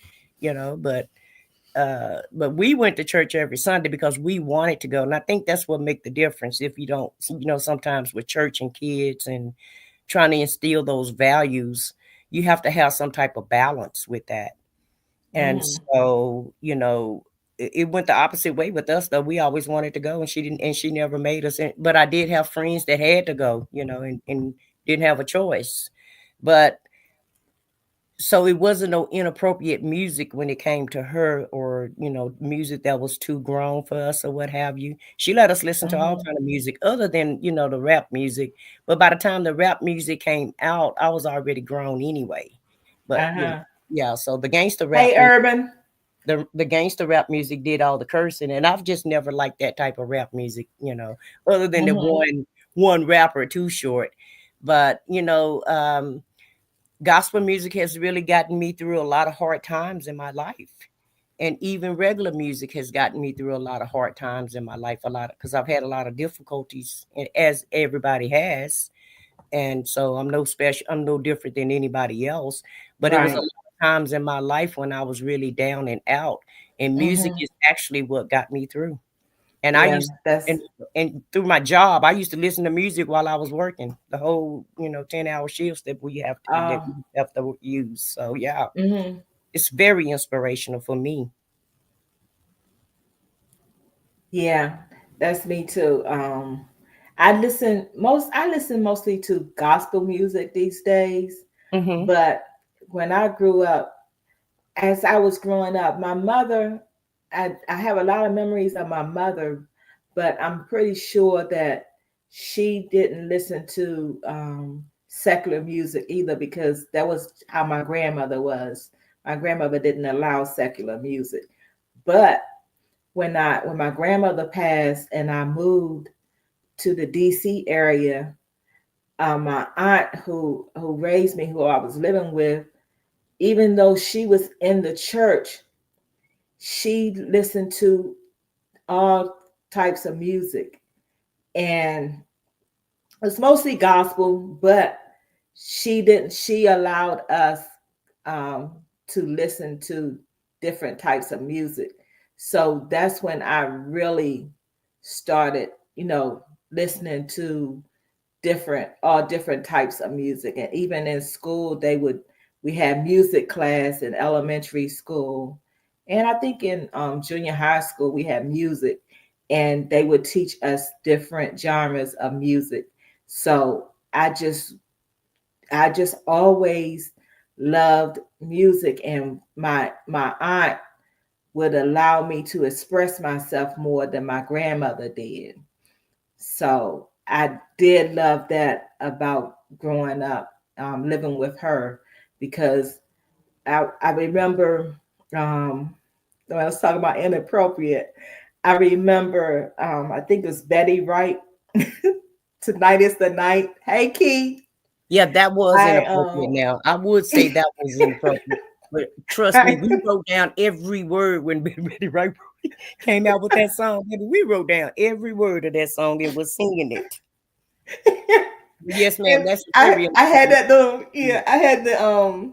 but we went to church every Sunday because we wanted to go. And I think that's what make the difference. If you don't, sometimes with church and kids and trying to instill those values, you have to have some type of balance with that. And Mm-hmm. so, it went the opposite way with us though. We always wanted to go and she didn't, and she never made us. But I did have friends that had to go, and didn't have a choice. But so it wasn't no inappropriate music when it came to her, or music that was too grown for us or what have you. She let us listen to all Mm-hmm. kind of music other than the rap music. But by the time the rap music came out, I was already grown anyway. But Uh-huh. yeah, so the gangster rap Hey, Urban. the gangster rap music did all the cursing, and I've just never liked that type of rap music, other than the Mm-hmm. one rapper Too Short. But gospel music has really gotten me through a lot of hard times in my life. And even regular music has gotten me through a lot of hard times in my life, a lot because I've had a lot of difficulties, as everybody has. And so I'm no different than anybody else. But it was a Right. lot of times in my life when I was really down and out. And music Mm-hmm. is actually what got me through. And I Yeah, used that's and through my job, I used to listen to music while I was working, the whole, 10-hour shifts that uh we have to use. So yeah, mm-hmm. it's very inspirational for me. Yeah, that's me too. I listen mostly to gospel music these days, Hmm. but when I grew up, as I was growing up, my mother, I have a lot of memories of my mother, but I'm pretty sure that she didn't listen to secular music either, because that was how my grandmother was. My grandmother didn't allow secular music. But when my grandmother passed and I moved to the DC area, my aunt who raised me, who I was living with, even though she was in the church, she listened to all types of music, and it's mostly gospel, but she allowed us to listen to different types of music. So that's when I really started, listening to all different types of music. And even in school, we had music class in elementary school. And I think in junior high school, we had music, and they would teach us different genres of music. So I just always loved music, and my aunt would allow me to express myself more than my grandmother did. So I did love that about growing up, living with her, because I remember, when I was talking about inappropriate, I remember, I think it was Betty Wright, Tonight is the Night. Hey, Keith. Yeah, that was inappropriate. Now, I would say that was inappropriate, but trust me, we wrote down every word when Betty Wright came out with that song. We wrote down every word of that song and was singing it. Yes, ma'am. That's I had that little, I had the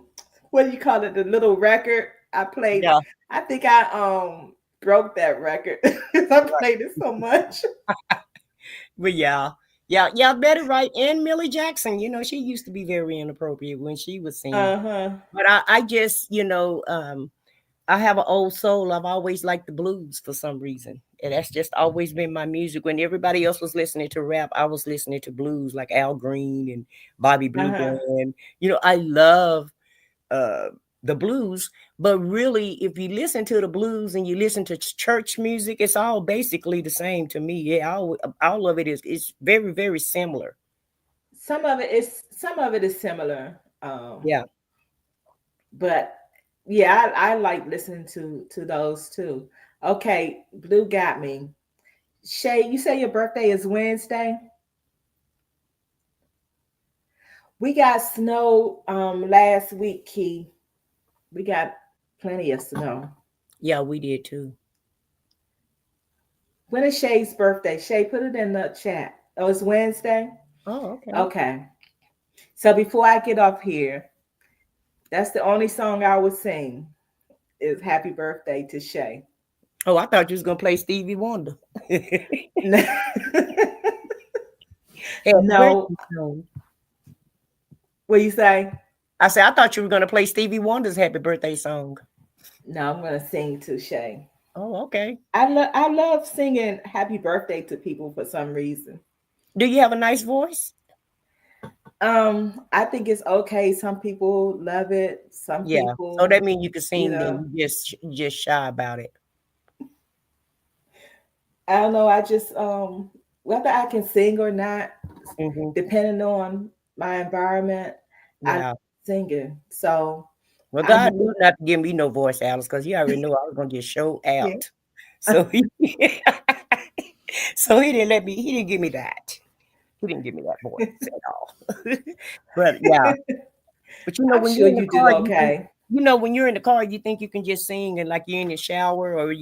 what do you call it? The little record. I played. Yeah. I think I broke that record because I played it so much. But yeah, Betty Wright and Millie Jackson. She used to be very inappropriate when she was singing. But I just, I have an old soul. I've always liked the blues for some reason. And that's just always been my music. When everybody else was listening to rap, I was listening to blues like Al Green and Bobby Blue Bland. I love the blues. But really, if you listen to the blues and you listen to church music, it's all basically the same to me. Yeah, all of it is very, very similar. Some of it is similar. Yeah. But yeah, I like listening to those too. Okay, Blue got me. Shay, you say your birthday is Wednesday? We got snow last week, Key. We got plenty of snow. Yeah, we did too. When is Shay's birthday? Shay, put it in the chat. Oh, it's Wednesday? Oh, okay. Okay. So before I get off here, that's the only song I would sing is Happy Birthday to Shay. Oh, I thought you was going to play Stevie Wonder. No. What you say? I said, I thought you were going to play Stevie Wonder's Happy Birthday song. No, I'm going to sing to Shay. Oh, okay. I love singing Happy Birthday to people for some reason. Do you have a nice voice? I think it's okay. Some people love it. Some people. So that means you can sing and just shy about it. I don't know. I just whether I can sing or not, depending on my environment, I'm singing. So God knew not to give me no voice, Alice, because you already knew I was gonna just show out. Yeah. So he didn't he didn't give me that. He didn't give me that voice at all. But yeah. But when you're in the car, okay. When you're in the car, you think you can just sing, and like you're in the shower, or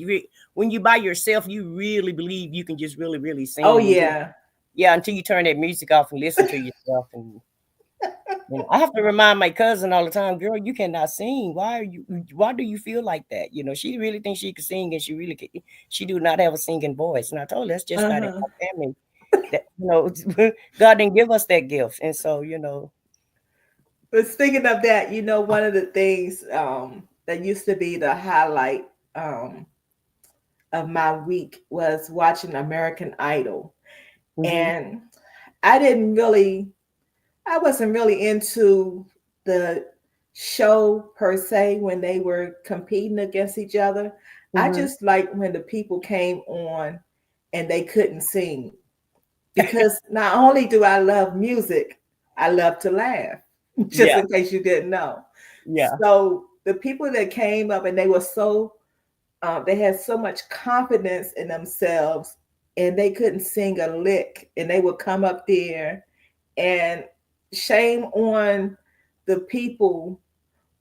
when you by yourself, you really believe you can just really, really sing. Oh yeah. Yeah, until you turn that music off and listen to yourself. And I have to remind my cousin all the time, girl, you cannot sing. Why do you feel like that? She really thinks she can sing, and she do not have a singing voice. And I told her that's just not in my family. That, God didn't give us that gift. And so, But speaking of that, one of the things that used to be the highlight of my week was watching American Idol. And I wasn't really into the show per se when they were competing against each other. I just liked when the people came on and they couldn't sing. Because not only do I love music, I love to laugh. Just in case you didn't know. Yeah. So the people that came up and they were so they had so much confidence in themselves, and they couldn't sing a lick, and they would come up there, and shame on the people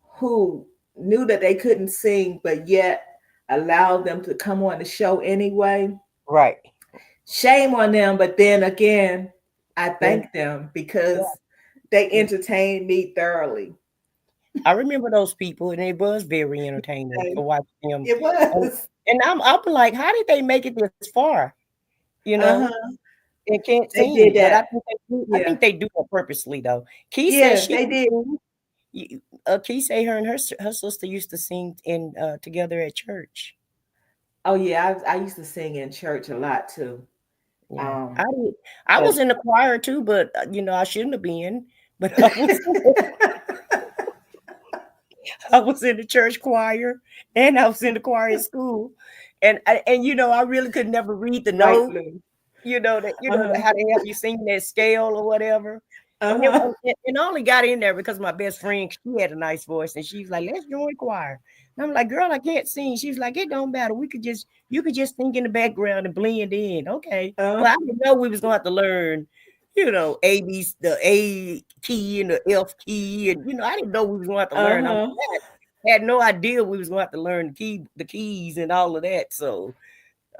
who knew that they couldn't sing but yet allowed them to come on the show anyway. Right. Shame on them, but then again, I thank them because they Yeah. entertained me thoroughly. I remember those people, and it was very entertaining to watch them. It was. And I'm like, how did they make it this far? You know, Uh-huh. and can't They sing. did But I that. think they do, Yeah. they do it purposely though. Key said Yeah, she they did. Key say her and her sister used to sing in together at church. Oh yeah, I used to sing in church a lot too. Yeah. Um, I but was in the choir too, but I shouldn't have been. But I was in the church choir, and I was in the choir at school, and I really could never read the right, note. Blue. That Uh-huh. how they have you sing that scale or whatever. And Uh-huh. I only got in there because my best friend, she had a nice voice, and she was like, "Let's join choir." And I'm like, "Girl, I can't sing." She was like, "It don't matter. You could just sing in the background and blend in." Okay. Well, I didn't know we was gonna have to learn, the A key and the F key, and I didn't know we was gonna have to learn. I had no idea we was gonna have to learn the keys and all of that. So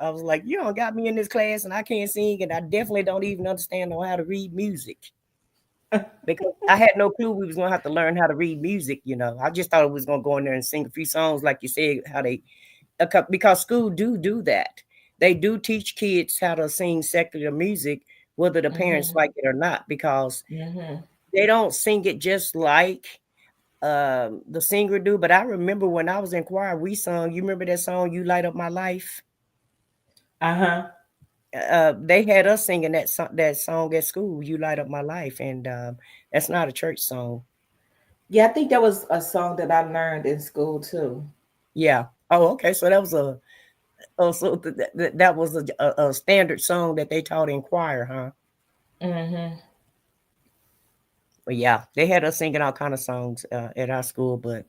I was like, "You don't got me in this class, and I can't sing, and I definitely don't even understand how to read music." Because I had no clue we was gonna have to learn how to read music. I just thought we was gonna go in there and sing a few songs, like you said, how they because school do that. They do teach kids how to sing secular music, whether the parents like it or not, because they don't sing it just like the singer do. But I remember when I was in choir, we sung. You remember that song, "You Light Up My Life"? They had us singing that song at school, "You Light Up My Life," and that's not a church song. Yeah, I think that was a song that I learned in school too. Yeah. Oh, okay. So that was that was a standard song that they taught in choir, huh? But yeah, they had us singing all kind of songs at our school. But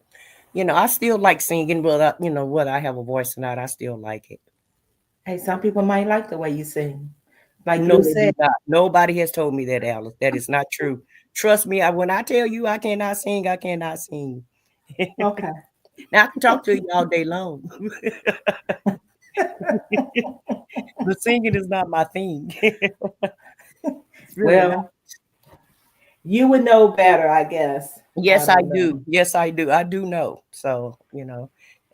I still like singing, whether whether I have a voice or not. I still like it. Hey, some people might like the way you sing. Like No, Blue they do said. not. Nobody has told me that, Alice. That is not true. Trust me. When I tell you I cannot sing, I cannot sing. Okay. Now I can talk to you all day long. The singing is not my thing. Really Well, not. you would know better, I guess. I Yes, I don't know. do. Yes, I do. I do know. So,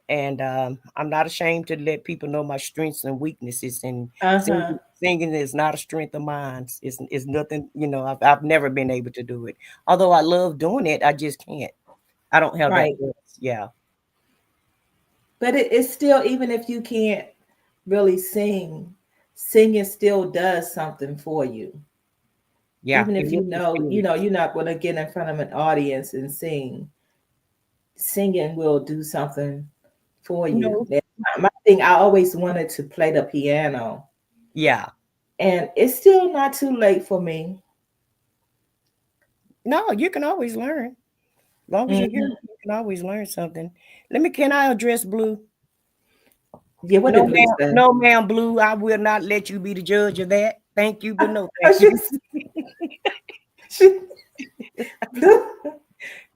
and I'm not ashamed to let people know my strengths and weaknesses. And Uh-huh. singing is not a strength of mine. It's nothing. I've never been able to do it. Although I love doing it, I just can't. I don't have that Right. voice. Yeah. But it's still, even if you can't really sing, singing still does something for you. Yeah. Even It if lifts the spirits. you're not going to get in front of an audience and sing, singing will do something for you. No. My thing, I always wanted to play the piano, Yeah. and it's still not too late for me. No, you can always learn. As long as you're here, Mhm. you can always learn something. Can I address Blue? Yeah, what No, did Blue ma'am. say? No, ma'am, Blue. I will not let you be the judge of that. Thank you, but no, Oh, thank you. she, Blue,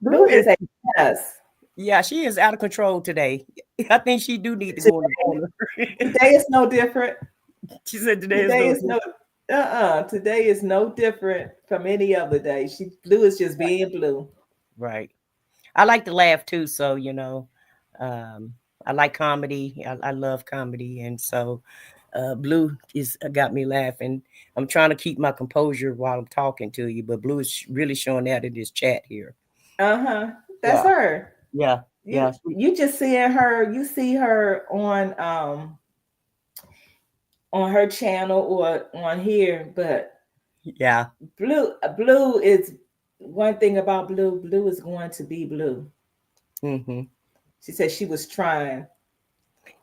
Blue Blue is, is a mess. yeah, she is out of control today. I think she do need to go in the corner. Today is no different. She said today is Today no is no Today is no different from any other day. Blue is just being Blue. right. I like to laugh too, so I like comedy. I love comedy, and so Blue is got me laughing. I'm trying to keep my composure while I'm talking to you, but Blue is really showing out in this chat here. That's Yeah, her. yeah, yeah, You just seeing her. You see her on her channel or on here, but yeah. Blue is one thing about Blue. Blue is going to be Blue. Mm-hmm. She said she was trying.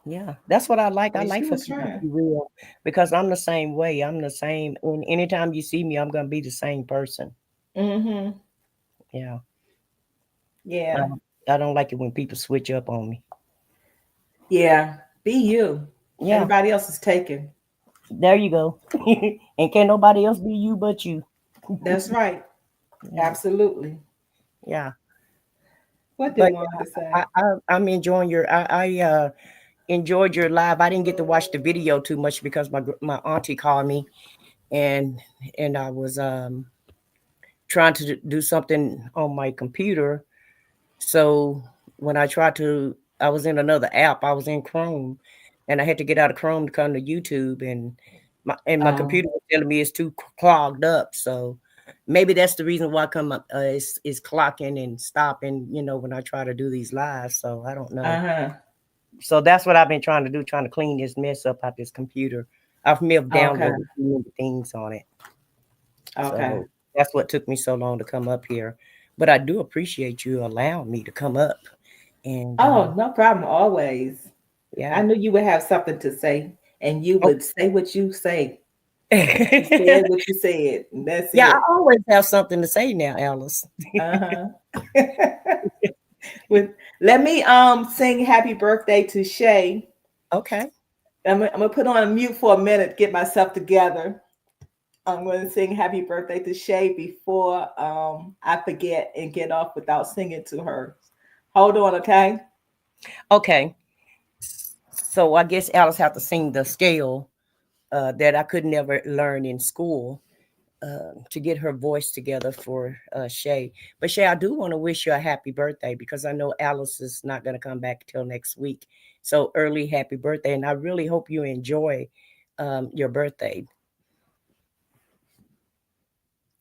Yeah, that's what I like. I And like she for was people to trying. be real because I'm the same way. I'm the same. And anytime you see me, I'm gonna be the same person. Mm-hmm. Yeah. Yeah. I don't like it when people switch up on me. Yeah, be you. Yeah, Everybody else is taken. there you go. And can't nobody else be you but you. That's right. Yeah, Absolutely. yeah. What did But Wanda I, say? I'm enjoying your. I enjoyed your live. I didn't get to watch the video too much because my auntie called me, and I was trying to do something on my computer. So when I tried to, I was in another app. I was in Chrome, and I had to get out of Chrome to come to YouTube, and my Oh, computer was telling me it's too clogged up. So maybe that's the reason why I come up is clocking and stopping. When I try to do these lives. So I don't know. uh-huh. So that's what I've been trying to do, trying to clean this mess up out this computer. I may have Okay. downloaded too many things on it. Okay. So that's what took me so long to come up here. But I do appreciate you allowing me to come up. And Oh, no problem. Always. I yeah. knew you would have something to say, and you Oh. would say what you say. You said what you said. And that's Yeah, I it. always have something to say now, Alice. Uh-huh. With let me sing happy birthday to Shay. Okay. I'm gonna put on a mute for a minute, get myself together. I'm going to sing happy birthday to Shay before I forget and get off without singing to her. Hold on, okay? Okay. So I guess Alice have to sing the scale that I could never learn in school. To get her voice together for Shay. But Shay, I do want to wish you a happy birthday because I know Alice is not going to come back till next week. So early happy birthday, and I really hope you enjoy your birthday.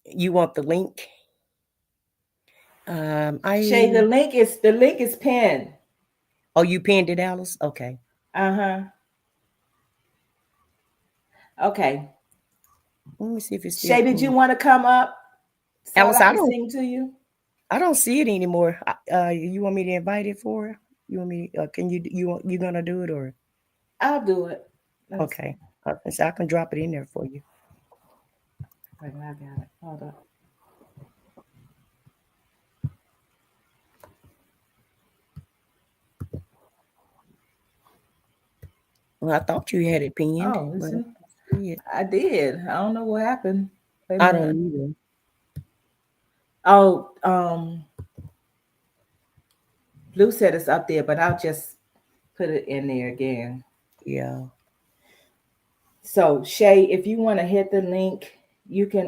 You want the link? Shay, I the link is pinned. Oh, you pinned it, Alice? Okay. Uh-huh. Okay. Let me see if it's still Shay, did you pinned. want to come up so Alice, I can sing to you? I don't see it anymore. You want me to invite it for her? You want me? Can you gonna do it or? I'll do it. Let's see. Okay. So I can drop it in there for you. Wait, I got it. Hold up. Well, I thought you had it pinned, Oh, but I listen. don't see it. I did. I don't know what happened. Wait a I don't minute. either. Oh, Blue said it's up there, but I'll just put it in there again. Yeah. So Shay, if you want to hit the link, you can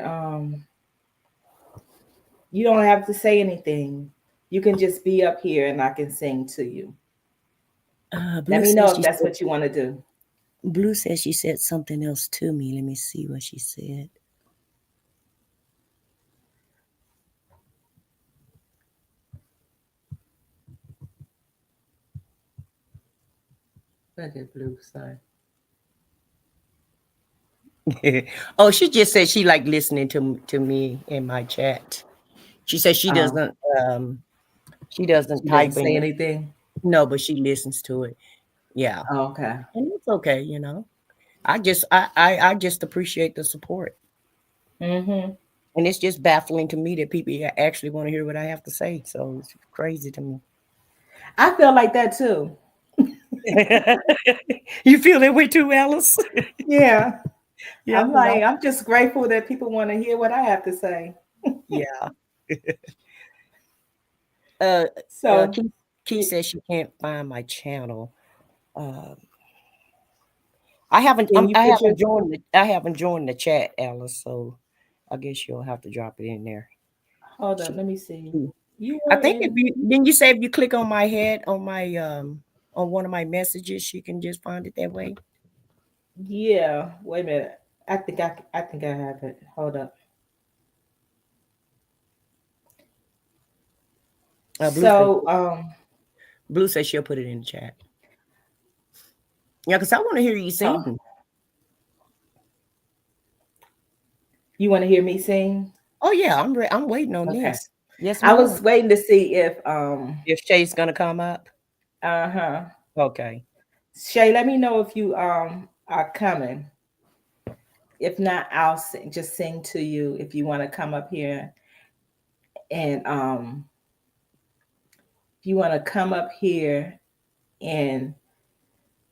you don't have to say anything. You can just be up here and I can sing to you. Let Blue me know says if she that's said what you want to do. Blue says she said something else to me. Let me see what she said. What did Blue say? Oh, she just said she liked listening to me in my chat. She says Oh, she doesn't she doesn't type say in. anything. No, but she listens to it. Yeah. Oh, okay. And it's okay. I just appreciate the support. Mm-hmm. And it's just baffling to me that people actually want to hear what I have to say. So it's crazy to me. I feel like that too. You feel that way too, Alice? Yeah. Yeah, I'm because I like, I'm just grateful that people want to hear what I have to say. yeah. Uh, So, Key says she can't find my channel. Uh, I haven't. can you I put your haven't joined. I haven't joined the chat, Alice. So I guess you'll have to drop it in there. hold up? She, Let me see. she- You I were think if in. you didn't you say if you click on my head on one of my messages, she can just find it that way. Yeah. Wait a minute. I think I have it. Hold up. Blue says So, Blue says she'll put it in the chat. Yeah, because I want to hear you oh, sing. you want to hear me sing? Oh yeah, I'm waiting on Okay. this. Yes, I ma'am. was waiting to see If Shay's gonna come up. uh-huh. Okay. Shay, let me know if you are coming. If not, I'll just sing to you if you want to come up here and if you want to come up here and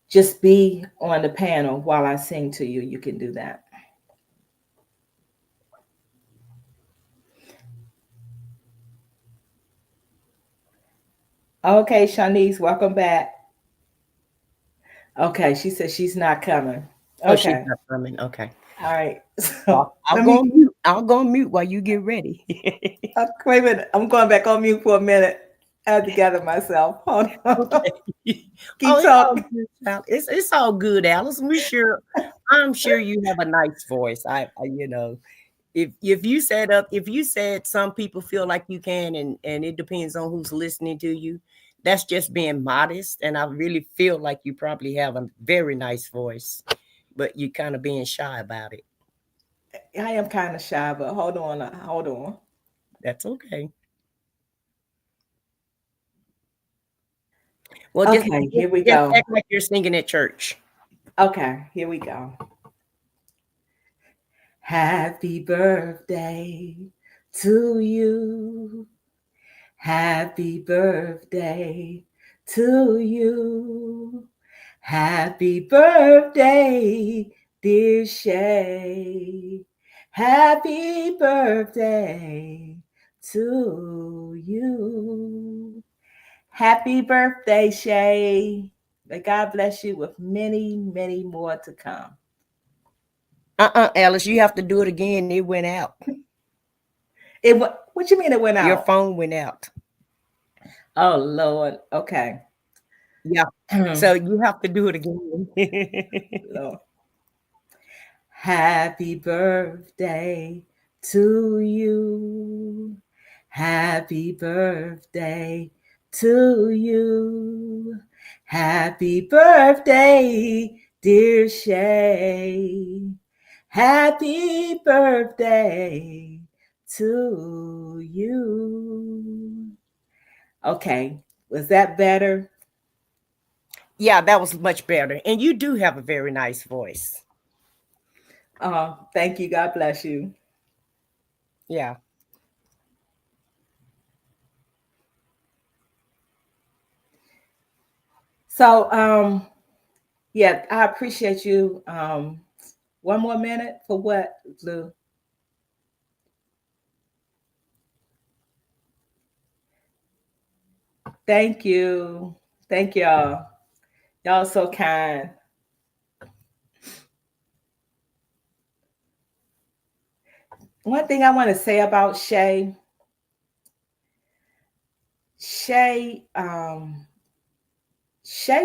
just be on the panel while I sing to you, you can do that. Okay, Shanice, welcome back. Okay, she said she's not coming. Oh, she's Okay, not coming. Okay. all right. So I'll let go on me. mute. I'll go on mute while you get ready. Wait a minute. I'm going back on mute for a minute. I have to gather myself. Hold on. Okay. Keep It's all talking. good, it's all good, Alice. I'm sure you have a nice voice. You know, if you said some people feel like you can, and it depends on who's listening to you, that's just being modest. And I really feel like you probably have a very nice voice, but you're kind of being shy about it. I am kind of shy, but hold on. Hold on. That's okay. Well, Okay, here we just go. act like you're singing at church. Okay, here we go. Happy birthday to you. Happy birthday to you. Happy birthday, dear Shay. Happy birthday to you. Happy birthday, Shay. May God bless you with many, many more to come. Alice, you have to do it again. It went out. What you mean it went Your out? phone went out. Oh Lord. Okay. Yeah. So you have to do it again. Lord. Happy birthday to you. Happy birthday to you. Happy birthday, dear Shay. Happy birthday to you. Okay, was that better? Yeah, that was much better. And you do have a very nice voice. Thank you. God bless you. Yeah. So, yeah, I appreciate you. One more minute for what, Blue? Thank you. Thank y'all. Y'all so kind. One thing I want to say about Shay, Shay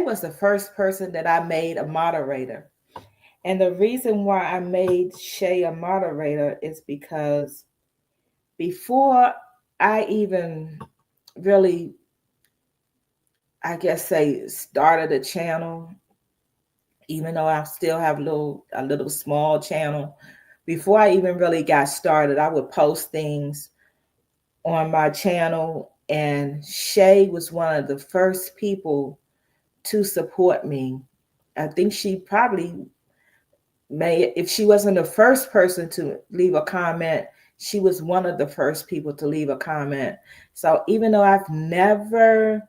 was the first person that I made a moderator. And the reason why I made Shay a moderator is because before I even really, I guess, say started a channel, even though I still have a little small channel, before I even really got started, I would post things on my channel, and Shay was one of the first people to support me. I think she probably may, if she wasn't the first person to leave a comment, she was one of the first people to leave a comment. So even though I've never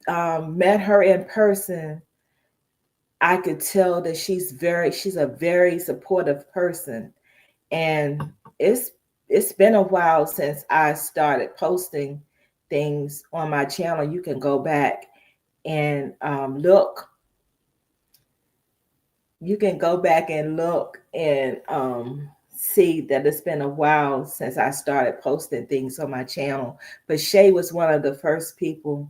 met her in person, I could tell that she's a very supportive person. And it's been a while since I started posting things on my channel. You can go back and look. You can go back and look and see that it's been a while since I started posting things on my channel. But Shay was one of the first people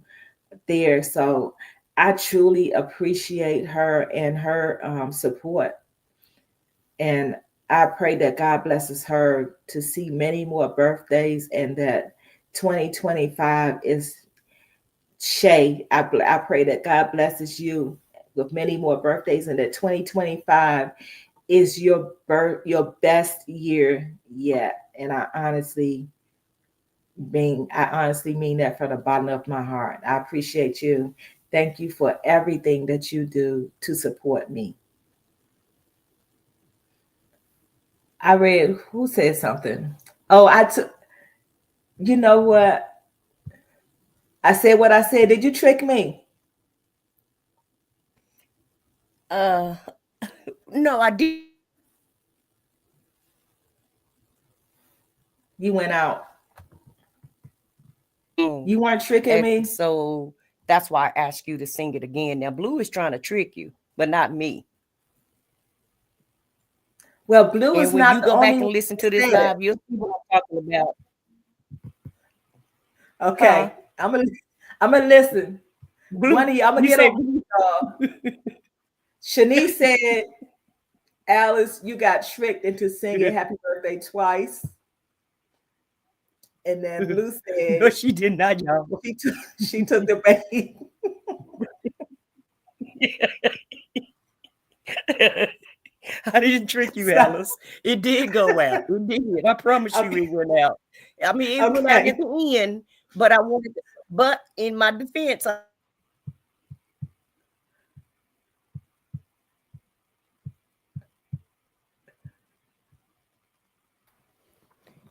there. So I truly appreciate her and her support. And I pray that God blesses her to see many more birthdays, and that 2025 is Shay. I pray that God blesses you with many more birthdays, and that 2025 is your best year yet. And I honestly mean that from the bottom of my heart. I appreciate you. Thank you for everything that you do to support me. I read, who said something? Oh, you know what? I said what I said. Did you trick me? No, I did. You went out. Mm. You weren't tricking And me. so that's why I asked you to sing it again. Now, Blue is trying to trick you, but not me. Well, Blue is And when not you the go back only one and listen that to this said it. live, you'll see what I'm talking about. Okay, I'm gonna listen. Blue, One of you, I'm gonna you get said on. Shanice said, Alice, you got tricked into singing happy birthday twice. And then Blue no, said she did not, y'all. she took the bait. I didn't trick you, So, Alice. It did go out. It did. I promise you okay, it went out. I mean, it went out at okay. the end, but I wanted to, but in my defense,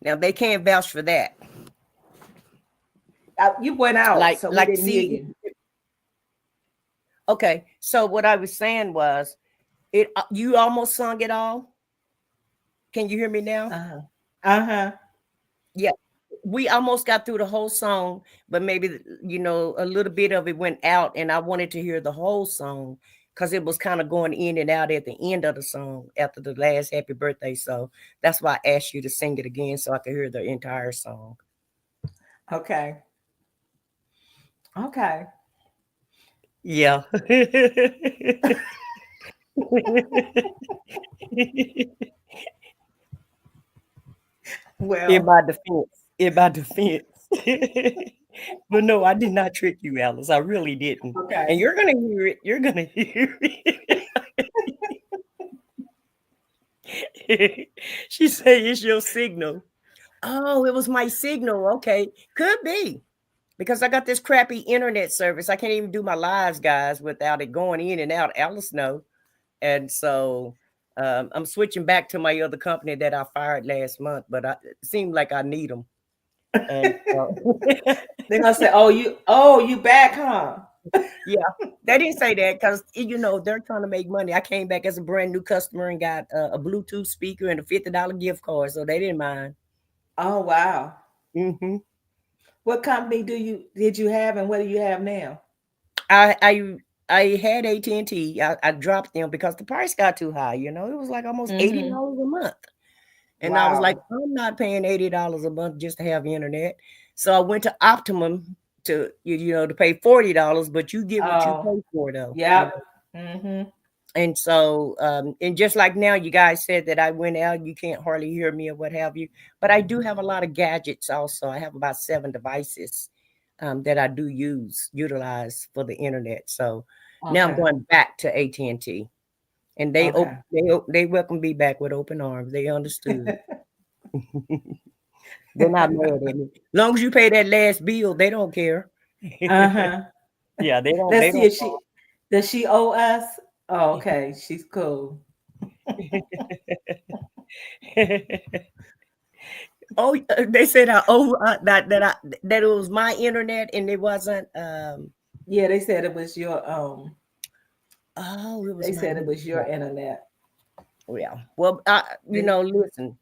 now they can't vouch for that. You went out, so we didn't hear See, you. okay. So what I was saying was, you almost sung it all. Can you hear me now? Uh-huh. Uh-huh. Yeah, we almost got through the whole song, but maybe a little bit of it went out, and I wanted to hear the whole song because it was kind of going in and out at the end of the song after the last happy birthday. So that's why I asked you to sing it again so I could hear the entire song. Okay. Okay. Yeah. Well, In my defense. But no, I did not trick you, Alice. I really didn't. okay. And you're gonna hear it. You're gonna hear it. She said it's your signal. Oh, it was my signal. Okay. Could be. Because I got this crappy internet service. I can't even do my lives, guys, without it going in and out. Alice know. And so I'm switching back to my other company that I fired last month, but it seemed like I need them. And They're gonna say, you back, huh? yeah, they didn't say that because they're trying to make money. I came back as a brand new customer and got a Bluetooth speaker and a $50 gift card, so they didn't mind. Oh wow. Mm-hmm. What company did you have, and what do you have now? I had AT&T. I dropped them because the price got too high. It was like almost $80 a month. And I was like, I'm not paying $80 a month just to have internet. So I went to Optimum to pay $40, but you get what you pay for, though. Yeah. Mm-hmm. And so, and just like now, you guys said that I went out, you can't hardly hear me or what have you. But I do have a lot of gadgets also. I have about 7 devices that I do utilize for the internet. So now I'm going back to AT&T. And they welcome me back with open arms. They understood. They're not mad at me. As long as you pay that last bill, they don't care. Uh-huh. Yeah, they don't. Let's see if does she owe us? Oh, okay. She's cool. Oh, they said I owe that it was my internet and it wasn't. Yeah, they said it was your Oh, it was. They said it was your internet. Yeah. Well, listen.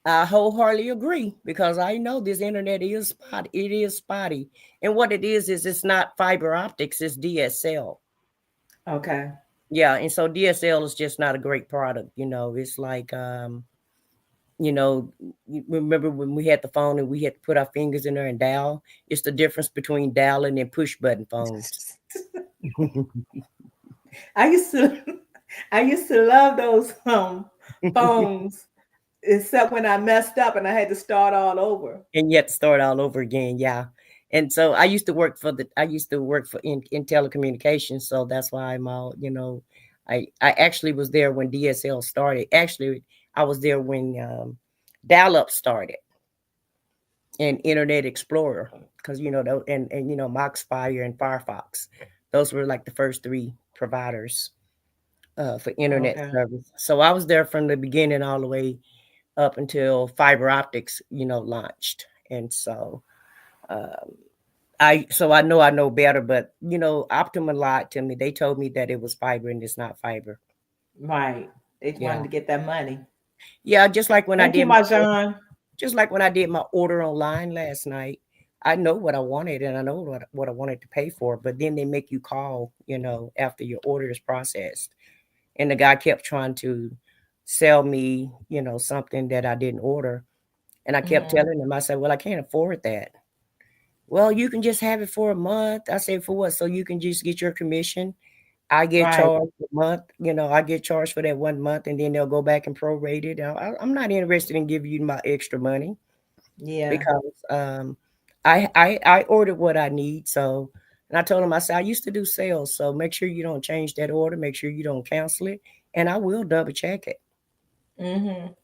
I wholeheartedly agree because I know this internet is spotty. It is spotty, and what it is it's not fiber optics. It's DSL. Okay. Yeah, and so DSL is just not a great product. It's like remember when we had the phone and we had to put our fingers in there and dial? It's the difference between dialing and push button phones. I used to love those phones, except when I messed up and I had to start all over. And you have to start all over again, yeah. And so I used to work in telecommunications, so that's why I'm all, I actually was there when DSL started. Actually, I was there when dial-up started and Internet Explorer, because and Moxfire and Firefox. Those were like the first 3 providers for internet service. So I was there from the beginning all the way up until fiber optics, launched. And so I know I know better, but you know, Optima lied to me. They told me that it was fiber and it's not fiber. Right. They just wanted Yeah. to get that money. Yeah, just like when I Thank you, did my Marjan. just like when I did my order online last night. I know what I wanted and I know what I wanted to pay for, but then they make you call, you know, after your order is processed. And the guy kept trying to sell me, you know, something that I didn't order. And I kept Mhm. telling him, I said, well, I can't afford that. Well, you can just have it for a month. I said, for what? So you can just get your commission. I get Right. charged a month, you know, I get charged for that 1 month and then they'll go back and prorate it. I'm not interested in giving you my extra money Yeah. because I ordered what I need. So, and I told him, I said, I used to do sales. So make sure you don't change that order. Make sure you don't cancel it. And I will double check it. Mhm.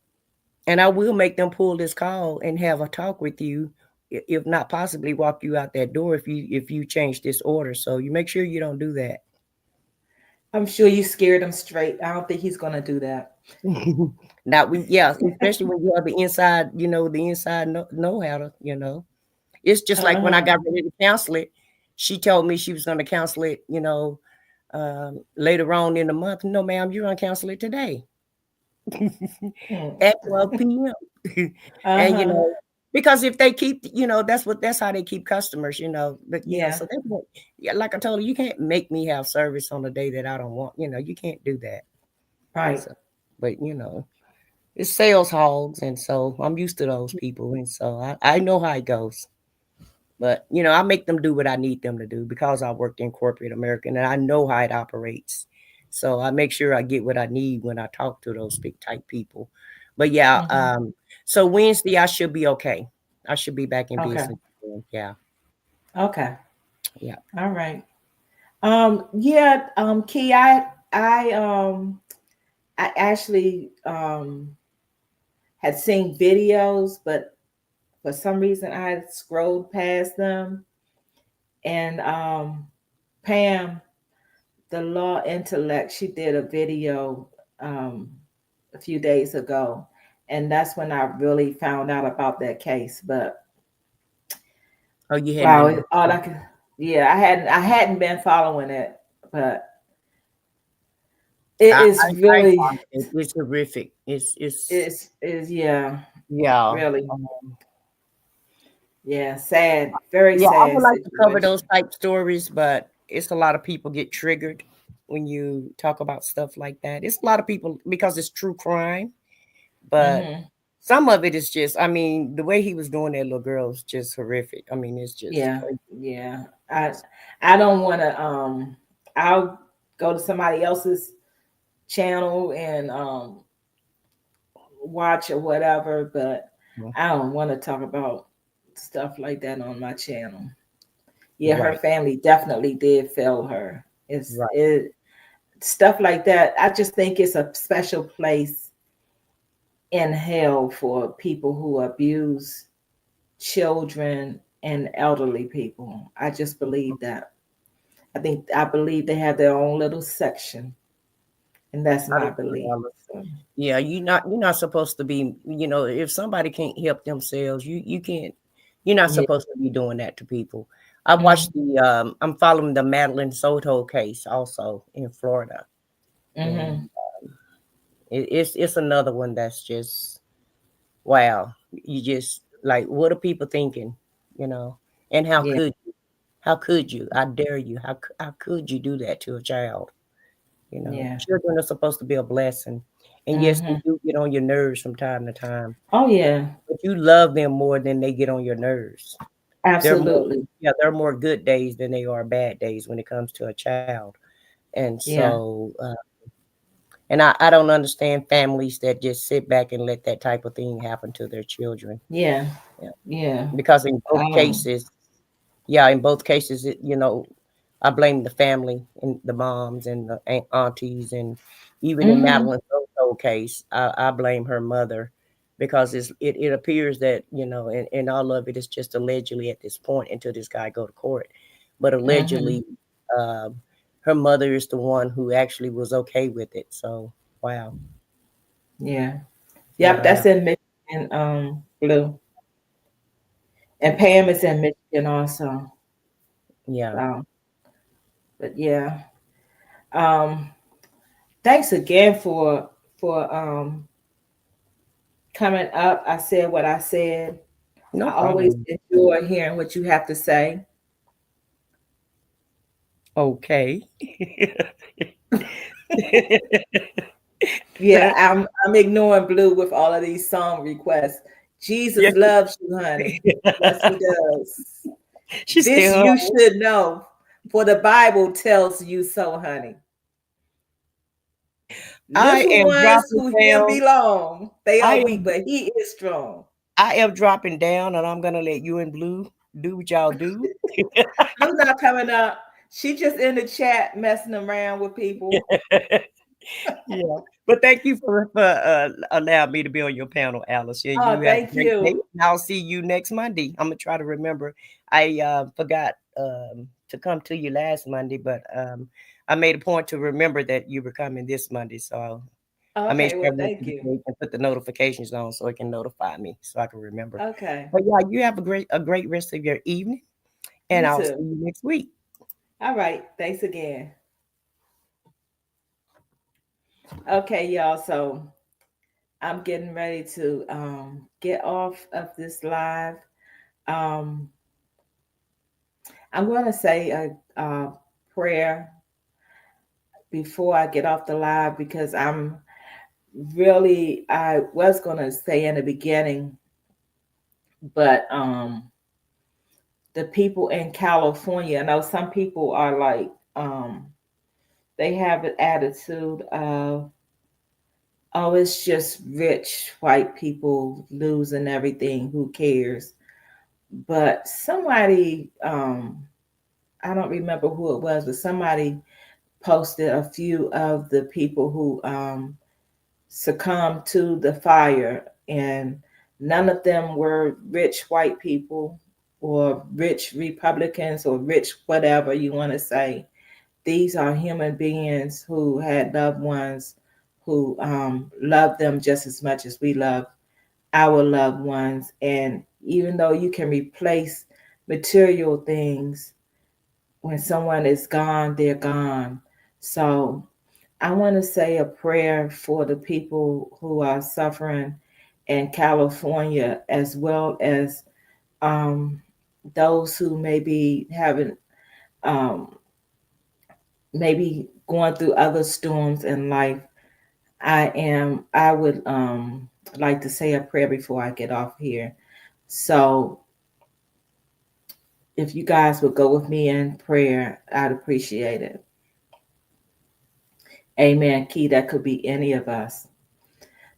And I will make them pull this call and have a talk with you, if not possibly walk you out that door if you change this order. So you make sure you don't do that. I'm sure you scared him straight. I don't think he's gonna do that. Not when, yeah, especially when you have the inside, you know, the inside know how to, you know. It's just like when I Uh-huh. got ready to cancel it, she told me she was going to cancel it, you know, later on in the month. No, ma'am, you're going to cancel it today Hmm. at 12 p.m. And, you Uh-huh. know, because if they keep, you know, that's how they keep customers, you know. But, you know, Yeah. so that's what, yeah, like I told her, you can't make me have service on a day that I don't want, you know, you can't do that. Right. So, but, you know, it's sales hogs. And so I'm used to those people. And so I know how it goes. But you know, I make them do what I need them to do because I worked in corporate America and I know how it operates. So I make sure I get what I need when I talk to those big type people. But yeah, Mhm. so Wednesday I should be okay. I should be back in Okay. business again. Yeah, Okay. yeah. All right. Yeah, Key, I actually had seen videos, but for some reason I had scrolled past them. And Pam, the law intellect, she did a video um a few days ago. And that's when I really found out about that case. But Oh, you hadn't wow, been all watching. I could, yeah, I hadn't been following it, but it is I really, watched it. It's horrific. It's is yeah, yeah. really, Um, yeah, sad, very Yeah, I sad would like to cover situation. those type stories, but it's a lot of people get triggered when you talk about stuff like that. It's a lot of people because it's true crime, but Hmm. some of it is just, I mean, the way he was doing that little girl is just horrific. I mean, it's just Yeah, crazy. yeah. I don't want to. I'll go to somebody else's channel and watch or whatever, but Mhm. I don't want to talk about stuff like that on my channel. Yeah, her Right, family definitely did fail her. right. It stuff like that. I just think it's a special place in hell for people who abuse children and elderly people. I just believe that. I believe they have their own little section, and that's I my do too, belief. Ella. So, Yeah, you're not supposed to be, you know, if somebody can't help themselves, you can't, you're not yeah. supposed to be doing that to people. I watched Mm-hmm. I'm following the Madeline Soto case also in Florida. And Mm-hmm. it's another one that's just wow. You just like, what are people thinking, you know? And Yeah. how could you? I dare you. How could you do that to a child? You know, Yeah. children are supposed to be a blessing. And yes, they Mm-hmm. do get on your nerves from time to time, Oh yeah. but you love them more than they get on your nerves. They're more, Absolutely. yeah, they're more good days than they are bad days when it comes to a child. And Yeah. so, and I don't understand families that just sit back and let that type of thing happen to their children. Yeah. Yeah. Yeah. Because in both Um. cases, yeah, in both cases, you know, I blame the family and the moms and the aunties, and even in Mm-hmm. Madeline's old case, I blame her mother because it appears that, you know, and all of it is just allegedly at this point until this guy go to court, but Mm-hmm. allegedly, um, her mother is the one who actually was okay with it. So wow, Yeah. Yep. yeah, That's in Michigan. Blue, and Pam is in Michigan also. Yeah. But yeah. Thanks again for coming up. I said what I said. No I always problem. enjoy hearing what you have to say. Okay. Yeah, I'm ignoring Blue with all of these song requests. Yeah. Jesus loves you, honey. Yes, he does. She This said, you should know, for the Bible tells you so, honey. I Little am ones dropping who him down. belong, they I are weak, am but he is strong. I am dropping down, and I'm gonna let you and Blue do what y'all do. Blue's not coming up. She just in the chat messing around with people. Yeah. But thank you for allowing me to be on your panel, Alice. Yeah, Oh, you have a thank great day. you. And I'll see you next Monday. I'm gonna try to remember. I forgot to come to you last Monday, but I made a point to remember that you were coming this Monday. So I made Okay, sure I well, went to thank the you. page and put the notifications on so it can notify me so I can remember. Okay, But yeah, you have a great rest of your evening, and you I'll see too. you next week. All right, thanks again. Okay, y'all. So I'm getting ready to get off of this live. Um, I'm going to say a prayer before I get off the live because I was going to say in the beginning, but the people in California, I know some people are like, they have an attitude of, oh, it's just rich white people losing everything. Who cares? But somebody, I don't remember who it was, but somebody posted a few of the people who succumbed to the fire, and none of them were rich white people or rich Republicans or rich whatever you want to say. These are human beings who had loved ones who loved them just as much as we love our loved ones. And even though you can replace material things, when someone is gone, they're gone. So I want to say a prayer for the people who are suffering in California, as well as um, those who may be having, um, maybe going through other storms in life. I would like to say a prayer before I get off here. So if you guys would go with me in prayer, I'd appreciate it. Amen. Key, that could be any of us.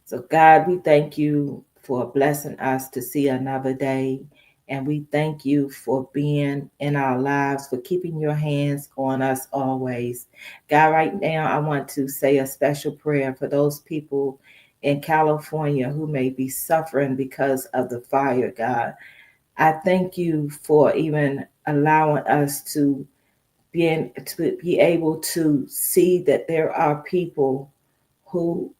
So, God, we thank you for blessing us to see another day. And we thank you for being in our lives, for keeping your hands on us always. God, right now, I want to say a special prayer for those people in California who may be suffering because of the fire, God. I thank you for even allowing us to be able to see that there are people who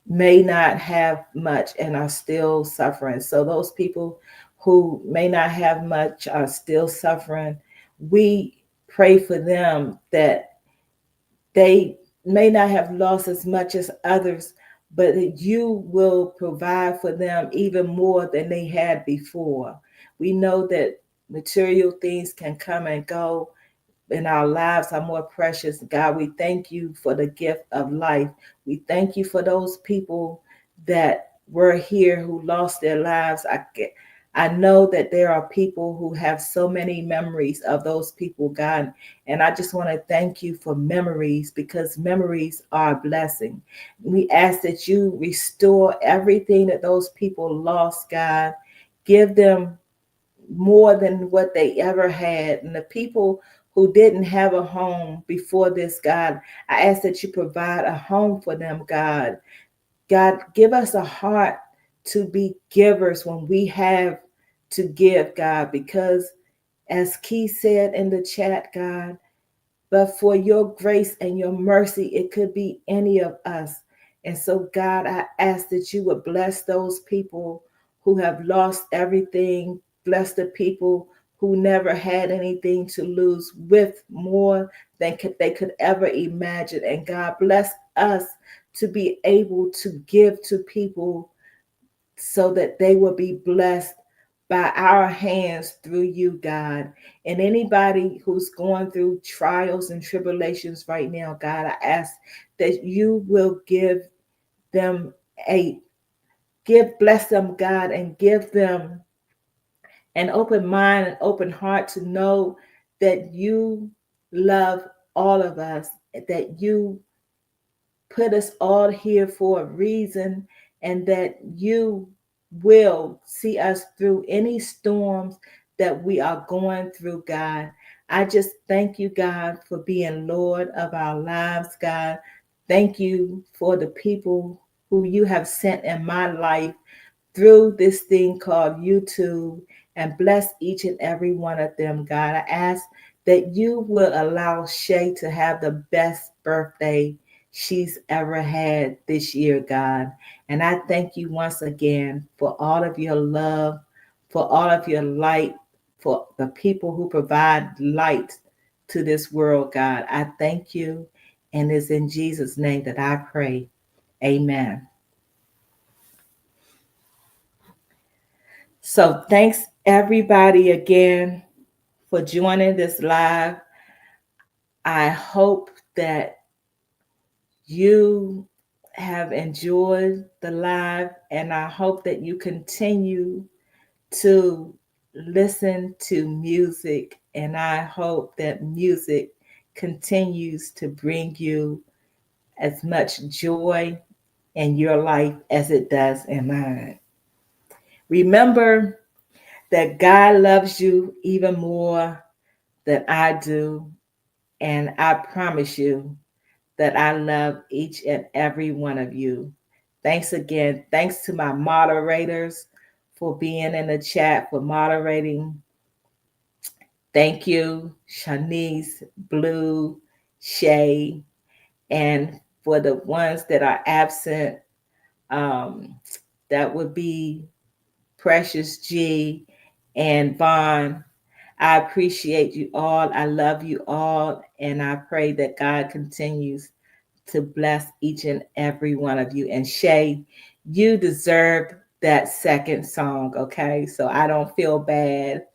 may not have much and are still suffering. So those people who may not have much are still suffering. We pray for them that they may not have lost as much as others, but that you will provide for them even more than they had before. We know that material things can come and go, and our lives are more precious. God, we thank you for the gift of life. We thank you for those people that were here who lost their lives. I know that there are people who have so many memories of those people, God. And I just want to thank you for memories, because memories are a blessing. We ask that you restore everything that those people lost, God. Give them more than what they ever had. And the people who didn't have a home before this, God, I ask that you provide a home for them, God. God, give us a heart to be givers when we have to give, God, because as Key said in the chat, God, but for your grace and your mercy, it could be any of us. And so, God, I ask that you would bless those people who have lost everything. Bless the people who never had anything to lose with more than they could ever imagine. And God bless us to be able to give to people so that they will be blessed by our hands through you, God. And anybody who's going through trials and tribulations right now, God, I ask that you will them bless them, God, and give them an open mind and open heart to know that you love all of us, that you put us all here for a reason, and that you will see us through any storms that we are going through, God. I just thank you, God, for being Lord of our lives, God. Thank you for the people who you have sent in my life through this thing called YouTube, and bless each and every one of them, God. I ask that you will allow Shay to have the best birthday she's ever had this year, God. And I thank you once again for all of your love, for all of your light, for the people who provide light to this world, God. I thank you. And it's in Jesus' name that I pray. Amen. So thanks everybody again for joining this live. I hope that you have enjoyed the live, and I hope that you continue to listen to music, and I hope that music continues to bring you as much joy in your life as it does in mine. Remember that God loves you even more than I do, and I promise you that I love each and every one of you. Thanks again. Thanks to my moderators for being in the chat, for moderating. Thank you, Shanice, Blue, Shay, and for the ones that are absent, that would be Precious G and Vaughn. I appreciate you all. I love you all. And I pray that God continues to bless each and every one of you. And Shay, you deserved that second song, okay? So I don't feel bad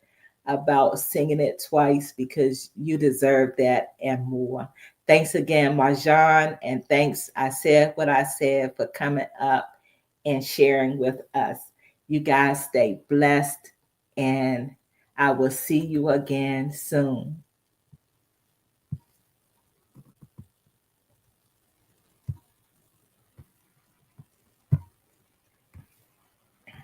about singing it twice, because you deserve that and more. Thanks again, Marjan, and thanks, I said what I said, for coming up and sharing with us. You guys stay blessed, and I will see you again soon.